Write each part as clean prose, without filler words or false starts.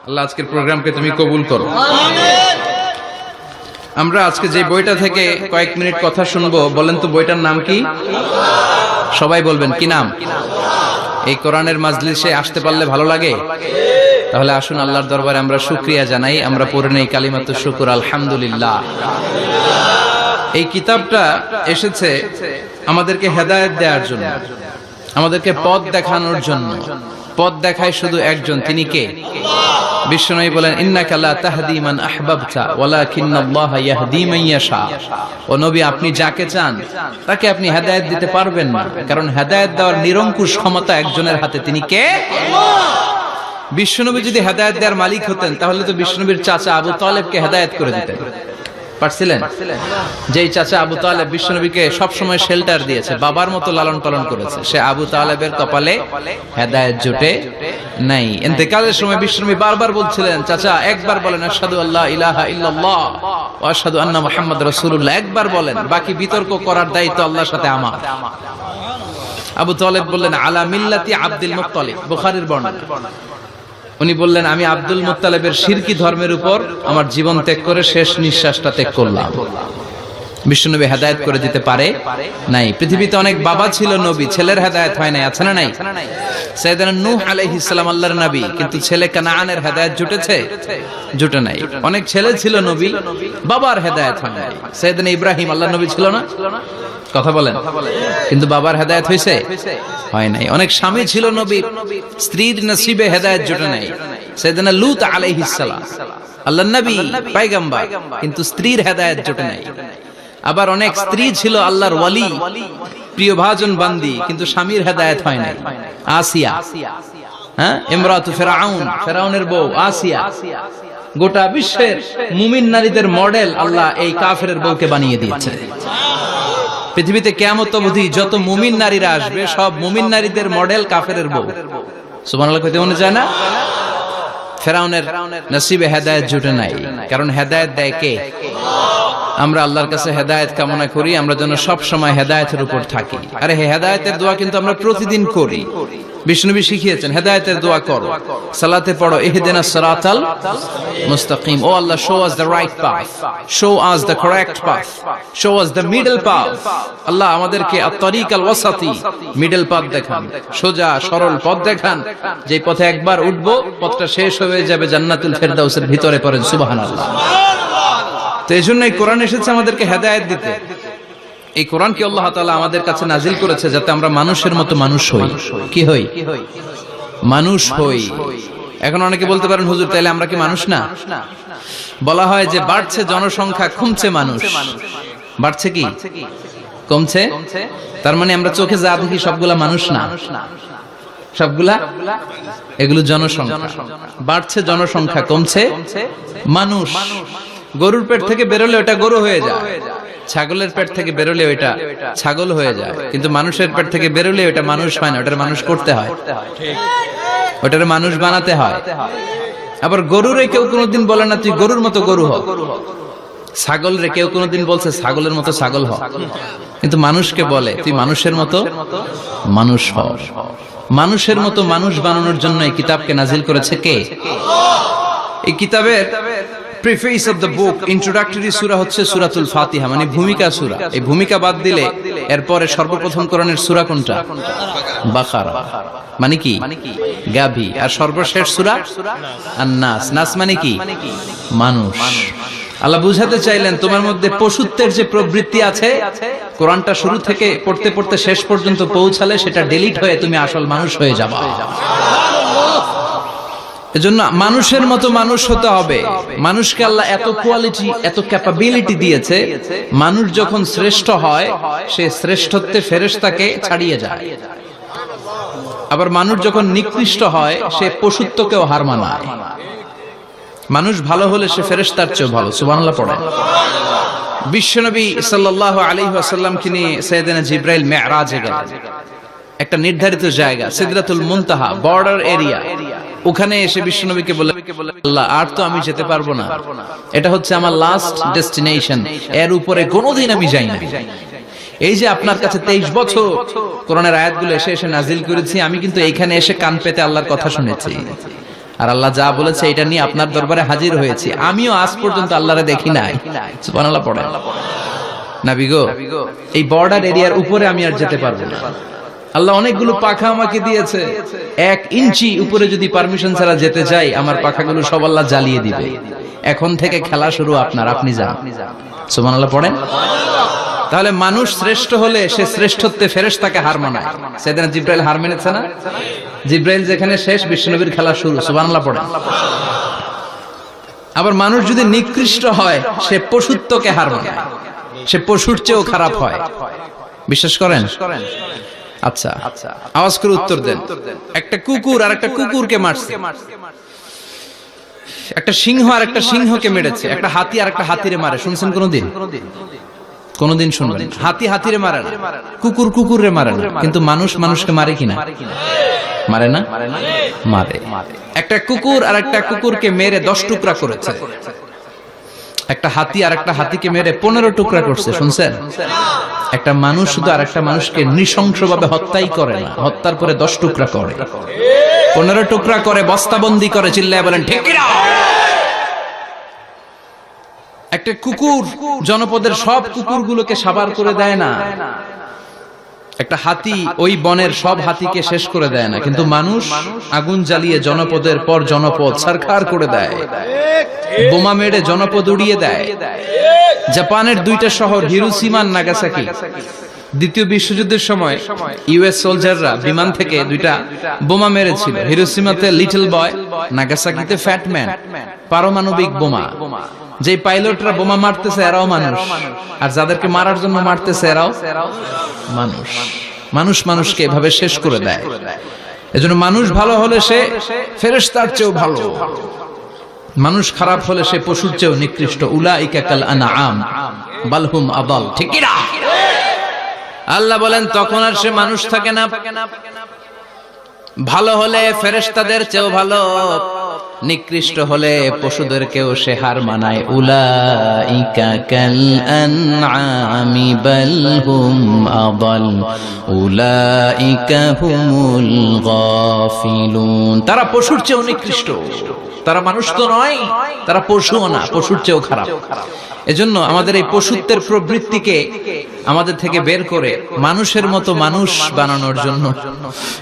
আল্লাহ আজকের প্রোগ্রামকে তুমি কবুল করো। আমরা আজকে যে বইটা থেকে কয়েক মিনিট কথা শুনবো, বলেন তো বইটার নাম কি? সবাই বলবেন কি নাম? এই কোরআনের মাজলিসে আসতে পারলে ভালো লাগে? তাহলে আসুন আল্লাহর দরবারে আমরা শুকরিয়া জানাই। আমরা পড়ে নেই কালিমাতুশ শুকর, আলহামদুলিল্লাহ। এই কিতাবটা এসেছে আমাদেরকে হেদায়েত দেওয়ার জন্য, আমাদেরকে পথ দেখানোর জন্য। পথ দেখায় শুধু একজন, তিনি কে? বিশ্বনবী বলেন, ইন্নাকা লা তাহদি মান আহবাবতা ওয়ালাকিন্নাল্লাহা ইয়াহদি মান ইয়াশা। ও নবী, আপনি যাকে চান তাকে আপনি হেদায়েত দিতে পারবেন না, কারণ হেদায়েত দেওয়ার নিরঙ্কুশ ক্ষমতা একজনের হাতে, তিনি কে? বিশ্বনবী যদি হেদায়েত দেওয়ার মালিক হতেন, তাহলে তো বিশ্বনবীর চাচা আবু তালেবকে হেদায়েত করে দিতেন। পারছিলেন? যেই চাচা আবু তালেব বিশ্বনবীকে সবসময় শেল্টার দিয়েছে, বাবার মতো লালন পালন করেছে, সে আবু তালেবের কপালে হেদায়েত জুটে নাই। ইন্তেকালের সময় বিশ্বনবী বারবার বলছিলেন, চাচা একবার বলেন আশহাদু আল্লা ইলাহা ইল্লাল্লাহ ওয়া আশহাদু আন্না মুহাম্মাদুর রাসূলুল্লাহ, একবার বলেন, বাকি বিতর্ক করার দায়িত্ব আল্লাহর সাথে আমার। আবু তালেব বললেন, আলা মিল্লাতি আব্দুল মুত্তালিব, বুখারীর বর্ণনা। উনি বললেন, আমি আব্দুল মুত্তালিবের শিরকি ধর্মের উপর আমার জীবন ত্যাগ করে শেষ নিঃশ্বাসটা ত্যাগ করলাম। বিশ্বনবী হেদায়েত করে দিতে পারে নাই। পৃথিবীতে অনেক বাবা ছিল নবী, ছেলের হেদায়েত হয় নাই, আছে না নাই? সাইয়েদনা নূহ আলাইহিস সালাম আল্লাহর নবী, কিন্তু ছেলে কানানের হেদায়েত জুটেছে? জুটে নাই। অনেক ছেলে ছিল নবী, বাবার হেদায়েত হয় নাই। সাইয়েদনা ইব্রাহিম আল্লাহর নবী ছিল না? কথা বলেন, কিন্তু বাবার হেদায়েত হয়েছে? হয় নাই। অনেক স্বামী ছিল নবী, স্ত্রীর নসিবে হেদায়েত জুটে নাই। সাইয়েদনা লূত আলাইহিস সালাম আল্লাহর নবী, পয়গম্বর, কিন্তু স্ত্রীর হেদায়েত জুটে নাই। আবার অনেক স্ত্রী ছিল আল্লাহর ওয়ালি, প্রিয় ভাজন বান্দি, কিন্তু স্বামীর হেদায়েত হয় নাই। আসিয়া, হ্যাঁ, ইমরাতু ফিরাউন, ফিরাউনের বউ আসিয়া। গোটা বিশ্বের মুমিন নারীদের মডেল আল্লাহ এই কাফেরের বউকে বানিয়ে দিয়েছে। পৃথিবীতে কিয়ামত অবধি যত মুমিন নারীরা আসবে, সব মুমিন নারীদের মডেল কাফেরের বউ। সুবহানাল্লাহ কইতে মনে চায় না? ফিরাউনের নসিবে হেদায়েত জুটে নাই, কারণ হেদায়েত দেয় কে? আমরা আল্লাহর কাছে হেদায়েত কামনা করি, আমরা যেন সব সময় হেদায়েতের উপর থাকি। আরে হেদায়েতের দোয়া কিন্তু আমরা প্রতিদিন করি। বিষ্ণুনবী শিখিয়েছেন, হেদায়েতের দোয়া করো, সালাতে পড়ো, ইহদিনাস সিরাতাল মুস্তাকিম। O Allah, show us the right path, show us the correct path, show us the middle path. Allah আমাদেরকে আত-তারিকাল ওয়াসাতি, মিডল পাথ দেখান, সোজা সরল পথ দেখান, যে পথে একবার উঠবো পথটা শেষ হয়ে যাবে জান্নাতুল ফেরদাউসের ভিতরে। পড়েন সুবহানাল্লাহ। তো এই জন্য এই কোরআন এসেছে আমাদেরকে হেদায়েত দিতে। এই কোরআনকে আল্লাহ তাআলা আমাদের কাছে নাজিল করেছে যাতে আমরা মানুষের মতো মানুষ হই। কি হই? মানুষ হই। এখন অনেকে বলতে পারেন, হুজুর তাইলে আমরা কি মানুষ না? বলা হয় যে বাড়ছে জনসংখ্যা, কমছে মানুষ। বাড়ছে কি কমছে? তার মানে আমরা চোখে যা দেখি সবগুলা মানুষ না, সবগুলা এগুলো জনসংখ্যা। বাড়ছে জনসংখ্যা, কমছে মানুষ। গরুর পেট থেকে বেরোলে ওটা গরু হয়ে যায়, ছাগলের পেট থেকে বেরোলে ওটা ছাগল হয়ে যায়, কিন্তু মানুষের পেট থেকে বেরোলে ওটা মানুষ হয় না, ওটার মানুষ করতে হয়, ওটার মানুষ বানাতে হয়। আবার গরুরে কেউ কোনোদিন বলে না তুই গরুর মতো গরু হ, ছাগল রে কেউ কোনোদিন বলছে ছাগলের মতো ছাগল হ, কিন্তু মানুষকে বলে তুই মানুষের মতো মানুষ হ। মানুষের মতো মানুষ বানানোর জন্য এই কিতাবকে নাজিল করেছে কে? এই কিতাবের preface of the book, introductory সূরা হচ্ছে সূরাতুল ফাতিহা, মানে ভূমিকা সূরা। এই ভূমিকা বাদ দিলে এরপরে সর্বপ্রথম কোরআনের সূরা কোনটা? বাকারা, মানে কি? গাভী। আর সর্বশেষ সূরা আন-নাস। নাস মানে কি? মানুষ। আল্লাহ বুঝাতে চাইলেন তোমার মধ্যে পশুত্বের যে প্রবৃত্তি আছে, কোরআনটা শুরু থেকে পড়তে পড়তে শেষ পর্যন্ত পৌঁছালে সেটা ডিলিট হয়ে তুমি আসল মানুষ হয়ে যাবা। এজন্য মানুষের মতো মানুষ হতে হবে। মানুষকে আল্লাহ এত কোয়ালিটি, এত ক্যাপাবিলিটি দিয়েছে, মানুষ যখন শ্রেষ্ঠ হয় সে শ্রেষ্ঠত্বে ফেরেশতাকে ছাড়িয়ে যায়। আবার মানুষ যখন নিকৃষ্ট হয় সে পশুত্বকেও হার মানায়। মানুষ ভালো হলে সে ফেরেশতার চেয়ে ভালো। সুবহানাল্লাহ পড়ে। বিশ্বনবী সাল্লাল্লাহু আলাইহি ওয়াসাল্লামকে নিয়ে সাইয়েদনা জিবরাইল মিরাজে গেলেন। একটা নির্ধারিত জায়গা, সিদরাতুল মুনতাহা, বর্ডার এরিয়া। ওখানে এসে বিশ্বনবীকে বলে, আল্লাহ আর তো আমি যেতে পারবো না, এটা হচ্ছে আমার লাস্ট ডেস্টিনেশন, এর উপরে কোনোদিন আমি যাই না। এই যে আপনার কাছে 23 বছর কোরআনের আয়াতগুলো এসে এসে নাজিল করেছি, আমি কিন্তু এইখানে এসে কান পেতে আল্লাহর কথা শুনেছি। আর আল্লাহ যা বলেছে এটা নিয়ে আপনার দরবারে হাজির হয়েছি, আমিও আজ পর্যন্ত আল্লাহরে দেখি নাই। সুবহানাল্লাহ পড়ে। নবী গো, এই বর্ডার এরিয়ার উপরে আমি আর যেতে পারবো না। আল্লাহ অনেকগুলো পাখা আমাকে দিয়েছে, 1 ইঞ্চি উপরে যদি পারমিশন ছাড়া যেতে চাই, আমার পাখাগুলো সব আল্লাহ জ্বালিয়ে দিবে। এখন থেকে খেলা শুরু আপনার, আপনি যান। সুবহানাল্লাহ পড়েন। তাহলে মানুষ শ্রেষ্ঠ হলে সে শ্রেষ্ঠত্বে ফেরেশতাকে হার মানায়। সেদিন জিব্রাইল হার মেনেছে না? জিব্রাইল যেখানে শেষ, বিশ্বনবীর খেলা শুরু। সুবহানাল্লাহ পড়েন। আবার মানুষ যদি নিকৃষ্ট হয়, সে পশুত্বকে হার মানায়, সে পশুর চেয়েও খারাপ হয়। বিশ্বাস করেন? আচ্ছা, আওয়াজ করে উত্তর দেন। একটা কুকুর আর একটা কুকুরকে মারছে, একটা সিংহ আর একটা সিংহকে মেরেছে, একটা হাতি আর একটা হাতিরে মারে। শুনছেন কোনদিন? কোনদিন শুনবেন? হাতি হাতিরে মারে না, কুকুর কুকুরে মারে না, কিন্তু মানুষ মানুষকে মারে কিনা? মারে না? মারে। একটা কুকুর আর একটা কুকুরকে মেরে 10 টুকরা করেছে, একটা হাতি আর একটা হাতিকে মেরে 15 টুকরা করছে। শুনছেন? একটা মানুষ শুধু আর একটা মানুষকে নৃশংসভাবে হত্যাই করে না, হত্যার পরে 10 টুকরা করে, 15 টুকরা করে, বস্তাবন্দি করে। চিল্লায় বলেন ঠিক কিনা? একটা কুকুর জনপদের সব কুকুরগুলোকে সাবার করে দেয় না, একটা হাতি ওই বনের সব হাতিকে শেষ করে দেয় না, কিন্তু মানুষ আগুন জ্বালিয়ে জনপদের পর জনপদ সরকার করে দেয়, বোমা মেরে জনপদ উড়িয়ে দেয়। জাপানের 2টা শহর হিরোশিমা আর নাগাসাকি, দ্বিতীয় বিশ্বযুদ্ধের সময় ইউএস সোলজাররা বিমান থেকে 2টা বোমা মেরেছিল। হিরোশিমাতে লিটল বয়, নাগাসাকিতে ফ্যাট ম্যান। পারমাণবিক বোমা। যে পাইলটরা বোমা মারতেছে এরাও মানুষ, আর যাদেরকে মারার জন্য মারতেছে এরাও মানুষ। মানুষ মানুষকে এভাবে শেষ করে দেয়। এজন্য মানুষ ভালো হলে সে ফেরেশতার চেয়েও ভালো, মানুষ খারাপ হলে সে পশুর চেয়েও নিকৃষ্ট। উলাইকা কাল আনআম বাল হুম আদাল। ঠিক কি না? আল্লাহ বলেন তখন আর সে মানুষ থাকে না। ভালো হলে ফেরেশতাদের চেয়েও ভালো, নিকৃষ্ট হলে পশুদেরকেও সে হার মানায়। উলাইকা কাল আনআমি বাল হুম আদাল উলাইকা হুমুল গাফিলুন। তারা পশুর চেয়েও নিকৃষ্ট, তারা মানুষ তো নয়, তারা পশুও না, পশুর চেয়েও খারাপ। এজন্য আমাদের এই পশুত্বের প্রবৃত্তিকে আমাদের থেকে বের করে মানুষের মতো মানুষ বানানোর জন্য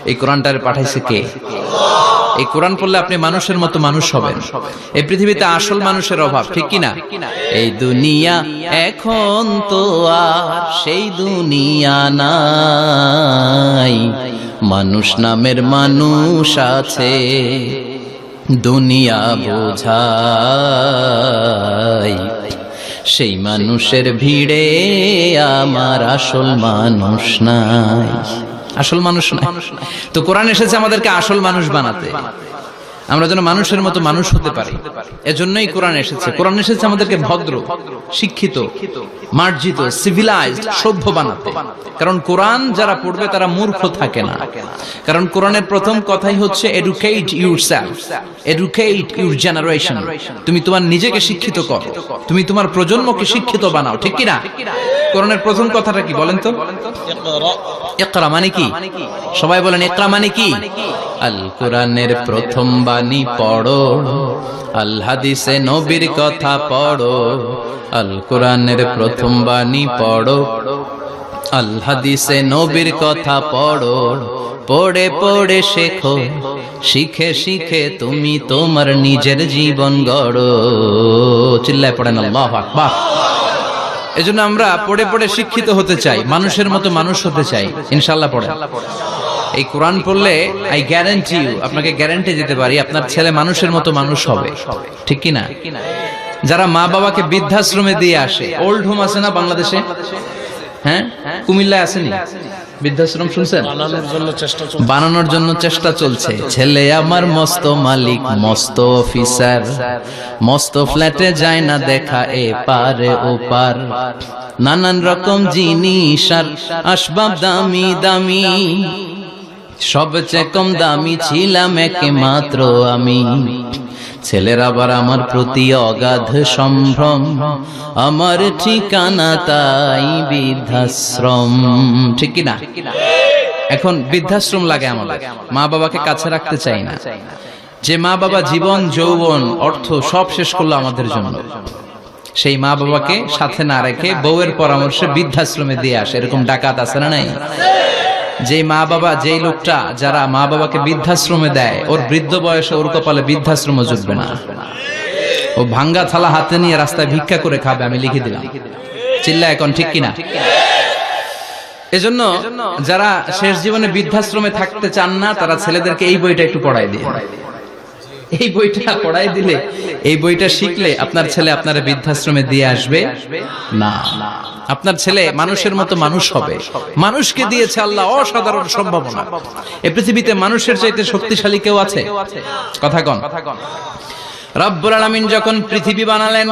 এই কোরআনটারে পাঠাইছে কে? এই কোরআন পড়লে আপনি মানুষের মতো মানুষ হবেন। এই পৃথিবীতে আসল মানুষের অভাব, ঠিক কিনা? এই দুনিয়া এখন তো আর সেই দুনিয়া নাই, মানুষ নামের মানুষ আছে, দুনিয়া বোঝাই। সেই মানুষের ভিড়ে আমার আসল মানুষ নাই, আসল মানুষ নাই। তো কোরআন এসেছে আমাদেরকে আসল মানুষ বানাতে, আমরা যেন মানুষের মতো মানুষ হতে পারি। এজন্যই কোরআন এসেছে। কোরআন এসেছে আমাদেরকে ভদ্র, শিক্ষিত, মার্জিত, সিভিলাইজড, সভ্য বানাতে। কারণ কোরআন যারা পড়বে তারা মূর্খ থাকে না। কারণ কোরআনের প্রথম কথাই হচ্ছে educate yourself, educate your generation. তুমি তোমার নিজেকে শিক্ষিত করো, তুমি তোমার প্রজন্মকে শিক্ষিত বানাও। ঠিক কি না? কোরআনের প্রথম কথাটা কি বলেন তো? ইকরা মানে কি? সবাই বলেন ইকরা মানে কি? আল কোরআনের প্রথম বাণী পড়ো, আল হাদিসে নবীর কথা পড়ো। আল কোরআনের প্রথম বাণী পড়ো, আল হাদিসে নবীর কথা পড়ো। পড়ে পড়ে শেখো, শিখে শিখে তুমি তোমার নিজের জীবন গড়ো। চিল্লায় পড়েন আল্লাহু আকবার। এজন্য আমরা পড়ে পড়ে শিক্ষিত হতে চাই, মানুষের মতো মানুষ হতে চাই। ইনশাআল্লাহ পড়েন। এই কোরআন পড়লে আই গ্যারান্টি ইউ, আপনাকে গ্যারান্টি দিতে পারি আপনার ছেলে মানুষের মতো মানুষ হবে। ঠিক কি না? যারা মা বাবাকে বৃদ্ধাশ্রমে দিয়ে আসে, ওল্ড হোম আছে না বাংলাদেশে? হ্যাঁ, কুমিল্লায় আসেনি বৃদ্ধাশ্রম? শুনছেন? বানানোর জন্য চেষ্টা চলছে। ছেলে আমার মস্ত মালিক, মস্ত অফিসার, মস্ত ফ্ল্যাটে যায় না দেখা এ পারে ও পার। নানান রকম জিনিস আর আসবাব দামি দামি, সবচেয়ে কম দামি ছিলাম একমাত্র আমি। ছেলের আবার আমার প্রতি অগাধ সম্ভ্রম, আমার ঠিকানা তাই বৃদ্ধাশ্রম। ঠিক কি না? এখন বৃদ্ধাশ্রম লাগে আমাদের, মা বাবাকে কাছে রাখতে চাই না। যে মা বাবা জীবন যৌবন অর্থ সব শেষ করলো আমাদের জন্য, সেই মা বাবাকে সাথে না রেখে বউয়ের পরামর্শে বৃদ্ধাশ্রমে দিয়ে আসে, এরকম ডাকাত আছে না নাই? যে মা বাবা, যেই লোকটা যারা মা বাবাকে বৃদ্ধাশ্রমে দেয়, ওর বৃদ্ধ বয়সে ওর কপালে বৃদ্ধাশ্রম জুটবে না। ও ভাঙ্গা থালা হাতে নিয়ে রাস্তায় ভিক্ষা করে খাবে, আমি লিখে দিলাম। চিল্লা এখন ঠিক কিনা? এজন্য যারা শেষ জীবনে বৃদ্ধাশ্রমে থাকতে চান না, তারা ছেলেদেরকে এই বইটা একটু পড়াই দিয়ে, এই বইটা পড়াই দিলে, এই বইটা শিখলে আপনার ছেলে আপনার বৃদ্ধাশ্রমে দিয়ে আসবে না। আপনার ছেলে মানুষের মতো মানুষ হবে। মানুষকে দিয়েছে আল্লাহ অসাধারণ সম্ভাবনা। এই পৃথিবীতে মানুষের চাইতে শক্তিশালী কেউ আছে? কথা কন। রব্বুল আলামিন যখন পৃথিবী বানালেন,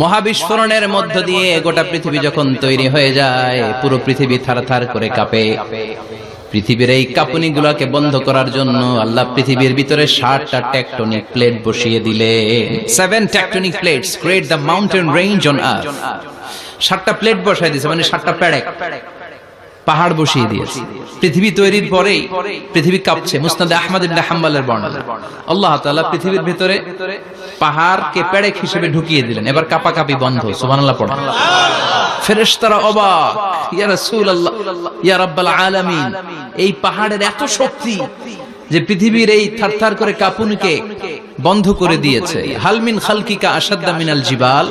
মহাবিস্ফোরণের মধ্য দিয়ে গোটা পৃথিবী যখন তৈরি হয়ে যায়, পুরো পৃথিবী থারথার করে কাঁপে। পৃথিবীর এই কাঁপুনি গুলাকে বন্ধ করার জন্য আল্লাহ পৃথিবীর ভিতরে 7টা টেকটনিক প্লেট বসিয়ে দিলেন। 7 tectonic plates create the mountain range on earth. 7টা প্লেট বসাই দিয়েছে, মানে 7টা পেরেক, পাহাড় বসিয়ে দিয়েছে। পৃথিবী তৈরির পরেই পৃথিবী কাঁপছে। মুসনাদ আহমদ ইবনে হাম্বলের বর্ণনা, আল্লাহ তাআলা পৃথিবীর ভিতরে পাহাড়কে পেরেক হিসেবে ঢুকিয়ে দিলেন। এবার কাঁপাকাঁপি বন্ধ। সুবহানাল্লাহ পড়া। ফেরেশতারা অবাক, ইয়া রাসূলুল্লাহ, ইয়া রাব্বাল আলামিন, এই পাহাড়ের এত শক্তি যে পৃথিবীর এই থারথার করে কাঁপুনিকে বন্ধ করে দিয়েছে। হাল মিন খালকিকা আশাদ্দা মিনাল জিবাল,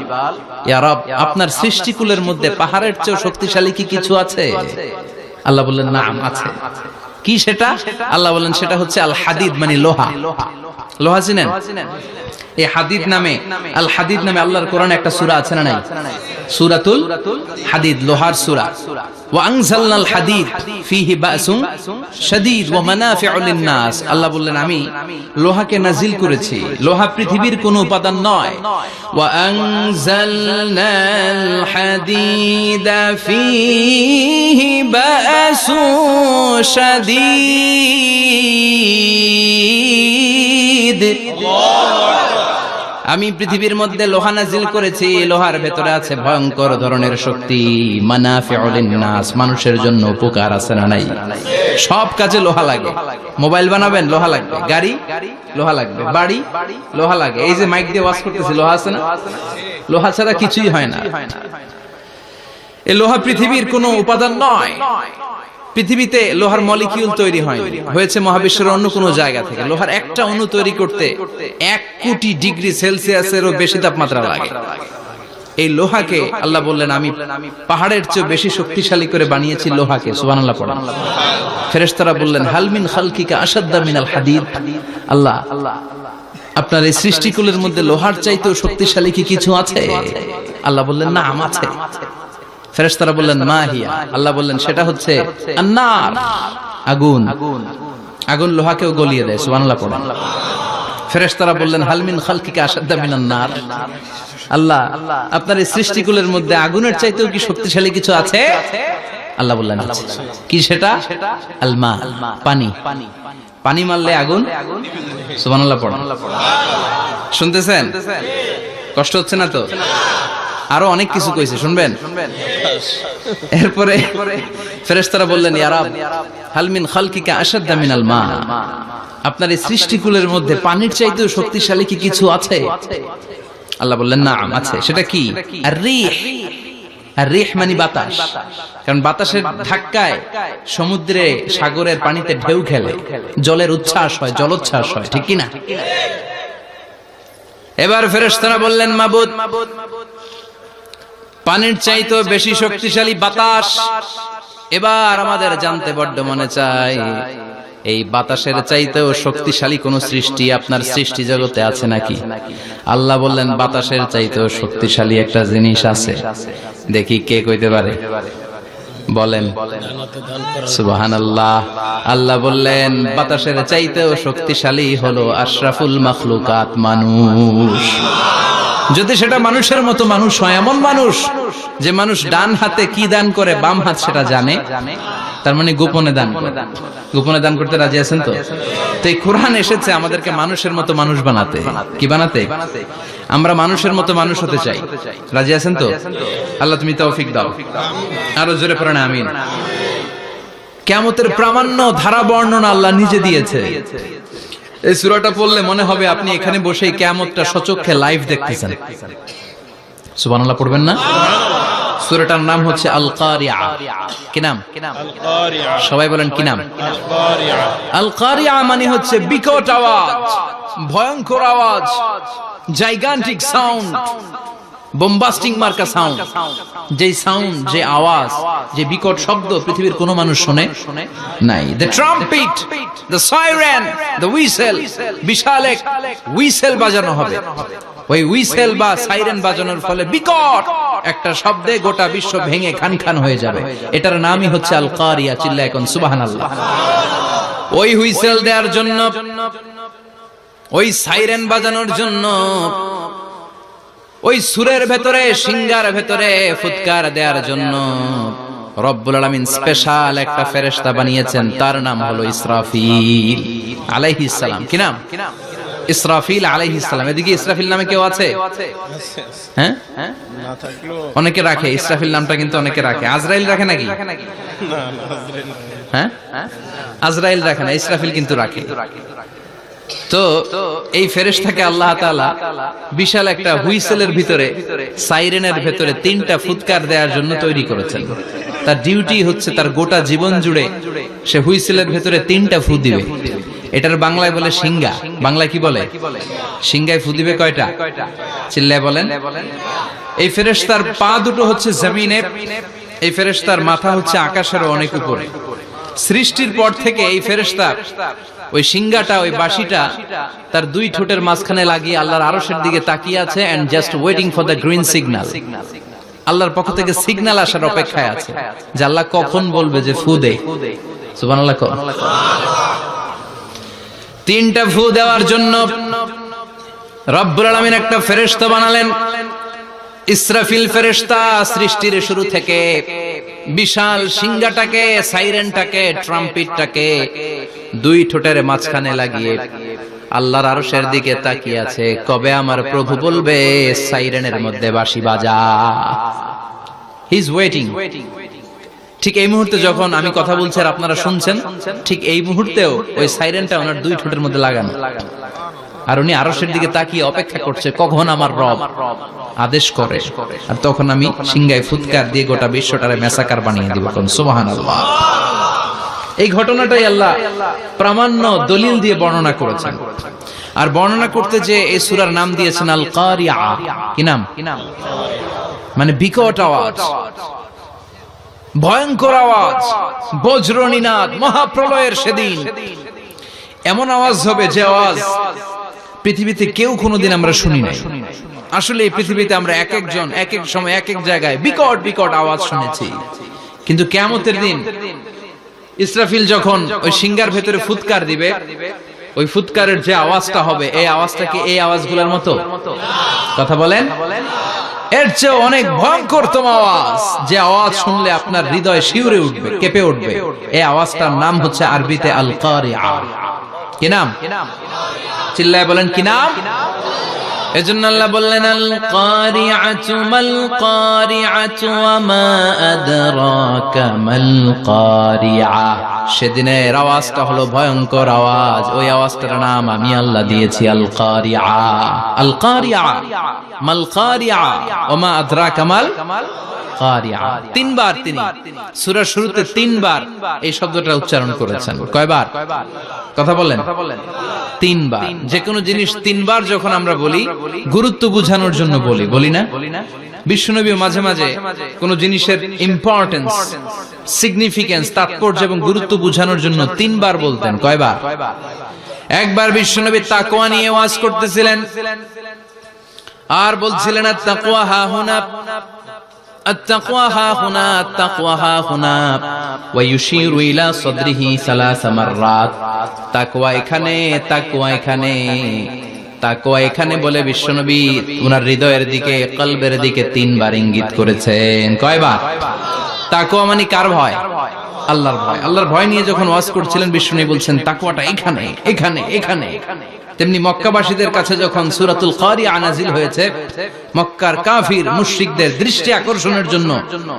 ইয়া রব, আপনার সৃষ্টিকুলের মধ্যে পাহাড়ের চেয়ে শক্তিশালী কি কিছু আছে? আল্লাহ বললেন নাম আছে। কি সেটা? আল্লাহ বললেন সেটা হচ্ছে আল হাদিদ, মানে লোহা। লোহা চিনেন? এই হাদিদ নামে, আল হাদিদ নামে আল্লাহর কোরআনে একটা সূরা আছে না নাই? সূরাতুল হাদিদ, লোহার সূরা। ওয়া আনজালনাল হাদিদ ফীহি বাসুন শাদীদ ওয়া মানাফিউ লিন-নাস। আল্লাহ বললেন আমি লোহাকে নাজিল করেছি। লোহা পৃথিবীর কোনো উপাদান নয়। ওয়া আনজালনাল হাদিদা ফীহি বাসুন শাদীদ। আমি পৃথিবীর মধ্যে লোহা নাজিল করেছি। লোহার ভেতরে আছে ভয়ঙ্কর ধরনের শক্তি। মানাফিউ লিন-নাস, মানুষের জন্য উপকার আছে না নাই? সব কাজে লোহা লাগে। মোবাইল বানাবেন, লোহা লাগবে। গাড়ি, লোহা লাগবে। বাড়ি, লোহা লাগে। এই যে মাইক দিয়ে ওয়াজ করতেছি, লোহা আছে না? লোহা ছাড়া কিছুই হয় না। এই লোহা পৃথিবীর কোনো উপাদান নয়। পৃথিবীতে লোহার মলিকিউল তৈরি হয়নি, হয়েছে মহাবিশ্বের অন্য কোনো জায়গা থেকে। লোহার একটা অণু তৈরি করতে 1 কোটি ডিগ্রি সেলসিয়াসেরও বেশি তাপমাত্রা লাগে। এই লোহাকে আল্লাহ বললেন আমি পাহাড়ের চেয়ে বেশি শক্তিশালী করে বানিয়েছি লোহাকে। সুবহানাল্লাহ পড়া। ফেরেশতারা বললেন হাল মিন খালকিকা আশাদ্দা মিনাল হাদিদ। আল্লাহ, আপনার এই সৃষ্টিকুলের মধ্যে লোহার চাইতেও শক্তিশালী কি কিছু আছে? আল্লাহ বললেন নাম আছে। ফেরেশতারা বললেন মা হিয়া। আল্লাহ বললেন সেটা হচ্ছে আন-নার, আগুন। আগুন লোহাকেও গলিয়ে দেয়। সুবহানাল্লাহ পড়া। ফেরেশতারা বললেন হাল মিন খালকিকা আশাদ্দা মিনান নার। আল্লাহ, আপনার এই সৃষ্টিকুলের মধ্যে আগুনের চাইতেও কি শক্তিশালী কিছু আছে? আল্লাহ বললেন কি সেটা? আল মা, পানি। পানি মারলে আগুন। সুবহানাল্লাহ পড়া। শুনতেছেন? কষ্ট হচ্ছে না তো? আরো অনেক কিছু কইছে, শুনবেন? এরপরে ফেরেশতারা বললেন ইয়া রাব, হাল মিন খালকিকা আশাদ্দা মিনাল মা। আপনার এই সৃষ্টিকুলের মধ্যে পানির চাইতেও শক্তিশালী কি কিছু আছে? আল্লাহ বললেন নাম আছে। সেটা কি? আর-রিহ। আর-রিহ মানে বাতাস। কারণ বাতাসের ধাক্কায় সমুদ্রে, সাগরের পানিতে ঢেউ খেলে, জলের উচ্ছ্বাস হয়, জলোচ্ছ্বাস হয়, ঠিক কি না? এবার ফেরেশতারা বললেন মাবুদ, পানির চাইতেও বেশি শক্তিশালী বাতাস। এবার আমাদের জানতে বড্ড মনে চায়, এই বাতাসের চাইতেও শক্তিশালী কোন সৃষ্টি আপনার সৃষ্টি জগতে আছে নাকি? আল্লাহ বললেন বাতাসের চাইতেও শক্তিশালী একটা জিনিস আছে। দেখি কে কইতে পারে? বলেন সুবহানাল্লাহ। আল্লাহ বললেন বাতাসের চাইতেও শক্তিশালী হলো আশরাফুল মাখলুকাত, মানুষ। যদি সেটা মানুষের মতো মানুষ হয়, এমন মানুষ যে মানুষ ডান হাতে কি দান করে বাম হাত সেটা জানে, তার মানে গোপনে দান করে। গোপনে দান করতে রাজি আছেন তো? তো এই কোরআন এসেছে আমাদেরকে মানুষের মতো মানুষ বানাতে। কি বানাতে? আমরা মানুষের মতো মানুষ হতে চাই। রাজি আছেন তো? আল্লাহ তুমি তৌফিক দাও। আরো জোরে পড়েন আমিন। কিয়ামতের প্রামাণ্য ধারা বর্ণনা আল্লাহ নিজে দিয়েছে। এই সূরাটা পড়লে মনে হবে আপনি এখানে বসেই কিয়ামতটা সচক্ষে লাইভ দেখতেছেন। সুবহানাল্লাহ পড়বেন না? সূরাটার নাম হচ্ছে আল কারিআ। কি নাম? আল কারিআ। সবাই বলেন কি নাম? আল কারিআ। আল কারিআ মানে হচ্ছে বিকট আওয়াজ, ভয়ঙ্কর আওয়াজ, জাইগান্টিক সাউন্ড, বোম্বাস্টিং মার্কা সাউন্ড। যে সাউন্ড, যে আওয়াজ, যে বিকট শব্দ পৃথিবীর কোনো মানুষ শুনে নাই। The trumpet, the siren, the whistle, বিশাল এক হুইসেল বাজানো হবে। ওই হুইসেল বা সাইরেন বাজানোর ফলে বিকট একটা শব্দে গোটা বিশ্ব ভেঙে খান খান হয়ে যাবে। এটার নামই হচ্ছে আল কারিয়া। চিল্লায় এখন সুবহানাল্লাহ। ওই হুইসেল দেওয়ার জন্য, ওই সাইরেন বাজানোর জন্য, ওই সুরের ভেতরে, সিঙ্গার ভেতরে ফুৎকার দেওয়ার জন্য রব্বুল আলামিন স্পেশাল একটা ফেরেশতা বানিয়েছেন। তার নাম হলো ইসরাফিল আলাইহিস সালাম। কি নাম? ইসরাফিল আলাইহিস সালাম। এদিকে ইসরাফিল নামে কেউ আছে? হ্যাঁ, না থাকলো অনেকে রাখে ইসরাফিল নামটা, কিন্তু অনেকে রাখে। আজরাইল রাখে নাকি? না আজরাইল। হ্যাঁ, আজরাইল রাখে না, ইসরাফিল কিন্তু রাখে। তো এই ফেরেশতাকে আল্লাহ তাআলা বিশাল একটা হুইসেলের ভিতরে, সাইরেনের ভিতরে 3টা ফুৎকার দেওয়ার জন্য তৈরি করেছেন। তার ডিউটি হচ্ছে তার গোটা জীবন জুড়ে সে হুইসেলের ভিতরে 3টা ফু দিবে। এটার বাংলায় বলে সিঙ্গা। বাংলায় কি বলে? সিঙ্গায় ফু দিবে কয়টা? চিল্লায় বলেন। এই ফেরেশতার পা দুটো হচ্ছে জমিনে, এই ফেরেশতার মাথা হচ্ছে আকাশের অনেক উপরে। সৃষ্টির পর থেকে এই ফেরেশতা ওই সিঙ্গাটা, ওই বাঁশিটা তার 2 ঠোঁটের মাঝখানে লাগিয়ে আল্লাহর আরশের দিকে তাকিয়ে আছে, and just waiting for the green signal. আল্লাহর পক্ষ থেকে সিগন্যাল আসার অপেক্ষায় আছে যে আল্লাহ কখন বলবে যে ফু দে। সুবহানাল্লাহ। 3টা ফু দেওয়ার জন্য রব্বুল আলামিন একটা ফেরেশতা বানালেন। ইসরাফিল ফেরেশতা সৃষ্টির শুরু থেকে বিশাল সিঙ্গাটাকে, সাইরেনটাকে, ট্রাম্পেটটাকে 2 ঠোঁটের মাঝখানে লাগিয়ে আল্লাহর আরশের দিকে তাকিয়ে আছে, কবে আমার প্রভু বলবে সাইরেনের মধ্যে বাঁশি বাজা। He is waiting. ঠিক এই মুহূর্তে যখন আমি কথা বলছি আর আপনারা শুনছেন, ঠিক এই মুহূর্তেও ওই সাইরেনটা ওনার 2 ঠোঁটের মধ্যে লাগানো, আর উনি আরশের দিকে তাকিয়ে অপেক্ষা করছে কখন আমার রব আদেশ করে, আর তখন আমি সিঙ্গায় ফুৎকার দিয়ে গোটা বিশ্বটারে মেসাকার বানিয়ে দিব। কোন সুবহানাল্লাহ। এই ঘটনাটাই আল্লাহ প্রামাণ্য দলিল দিয়ে বর্ণনা করেছেন। আর বর্ণনা করতে যে এই সূরার নাম দিয়েছেন আল কারিআ। কি নাম? মানে বিকট আওয়াজ, ভয়ঙ্কর আওয়াজ, বজ্রনিনাদ, মহাপ্রলয়ের সেদিন এমন আওয়াজ হবে যে আওয়াজ পৃথিবীতে কেউ কোনোদিন আমরা শুনি নাই। আসলে এই পৃথিবীতে আমরা এক একজন এক এক সময় এক এক জায়গায় বিকট বিকট আওয়াজ শুনেছি, কিন্তু কিয়ামতের দিন ইসরাফিল যখন ওই সিঙ্গার ভেতরে ফুৎকার দিবে, ওই ফুৎকারের যে আওয়াজটা হবে, এই আওয়াজটা কি এই আওয়াজগুলোর মতো? কথা বলেন। এর চেয়ে অনেক ভয়ঙ্করতম আওয়াজ, যে আওয়াজ শুনলে আপনার হৃদয় শিউরে উঠবে, কেঁপে উঠবে। এই আওয়াজটার নাম হচ্ছে আরবিতে আল কারিআ। কি নাম? চিল্লায় বলেন কি নাম? এজন্য আল্লাহ বললেন আল কারিআতু মাল কারিআতু ওয়া মা আদরাকা মাল কারিআ। সেদিনের আওয়াজটা হলো ভয়ঙ্কর আওয়াজ। ওই আওয়াজটার নাম আমি আল্লাহ দিয়েছি আল কারিআ। আল কারিআ মাল কারিআ ওয়া মা আদরাকা মাল কারিআ। 3 বার তিনি সূরার শুরুতে 3 বার এই শব্দটা উচ্চারণ করেছেন। কয়বার? কথা বলেন। 3 বার। যে কোনো জিনিস 3 বার যখন আমরা বলি, গুরুত্ব বোঝানোর জন্য বলি, বলি না? বিশ্বনবী মাঝে মাঝে কোন জিনিসের ইম্পর্টেন্স, সিগনিফিকেন্স, তাৎপর্য এবং গুরুত্ব বোঝানোর জন্য 3 বার বলতেন। কয়বার? একবার বিশ্বনবী তাকওয়া নিয়ে ওয়াজ করতেছিলেন আর বলছিলেন আত-তাকওয়া হা হুনা, التقوى ها هنا، التقوى ها هنا، ويشير إلى صدره 3 مرات। তাকওয়া এখানে, তাকওয়া এখানে, তাকওয়া এখানে বলে বিশ্বনবী ওনার হৃদয়ের দিকে, কলবের দিকে 3 বার ইঙ্গিত করেছেন। কয়বার? তাকওয়া মানে কার ভয়? আল্লাহর ভয়। আল্লাহর ভয় নিয়ে যখন ওয়াজ করছিলেন বিশ্বনবী বলছেন তাকওয়াটা এখানে, এখানে, এখানে। তেমনি মক্কাবাসীদের কাছে যখন সূরাতুল কারিআ নাযিল হয়েছে, মক্কার কাফির মুশরিকদের দৃষ্টি আকর্ষণের জন্য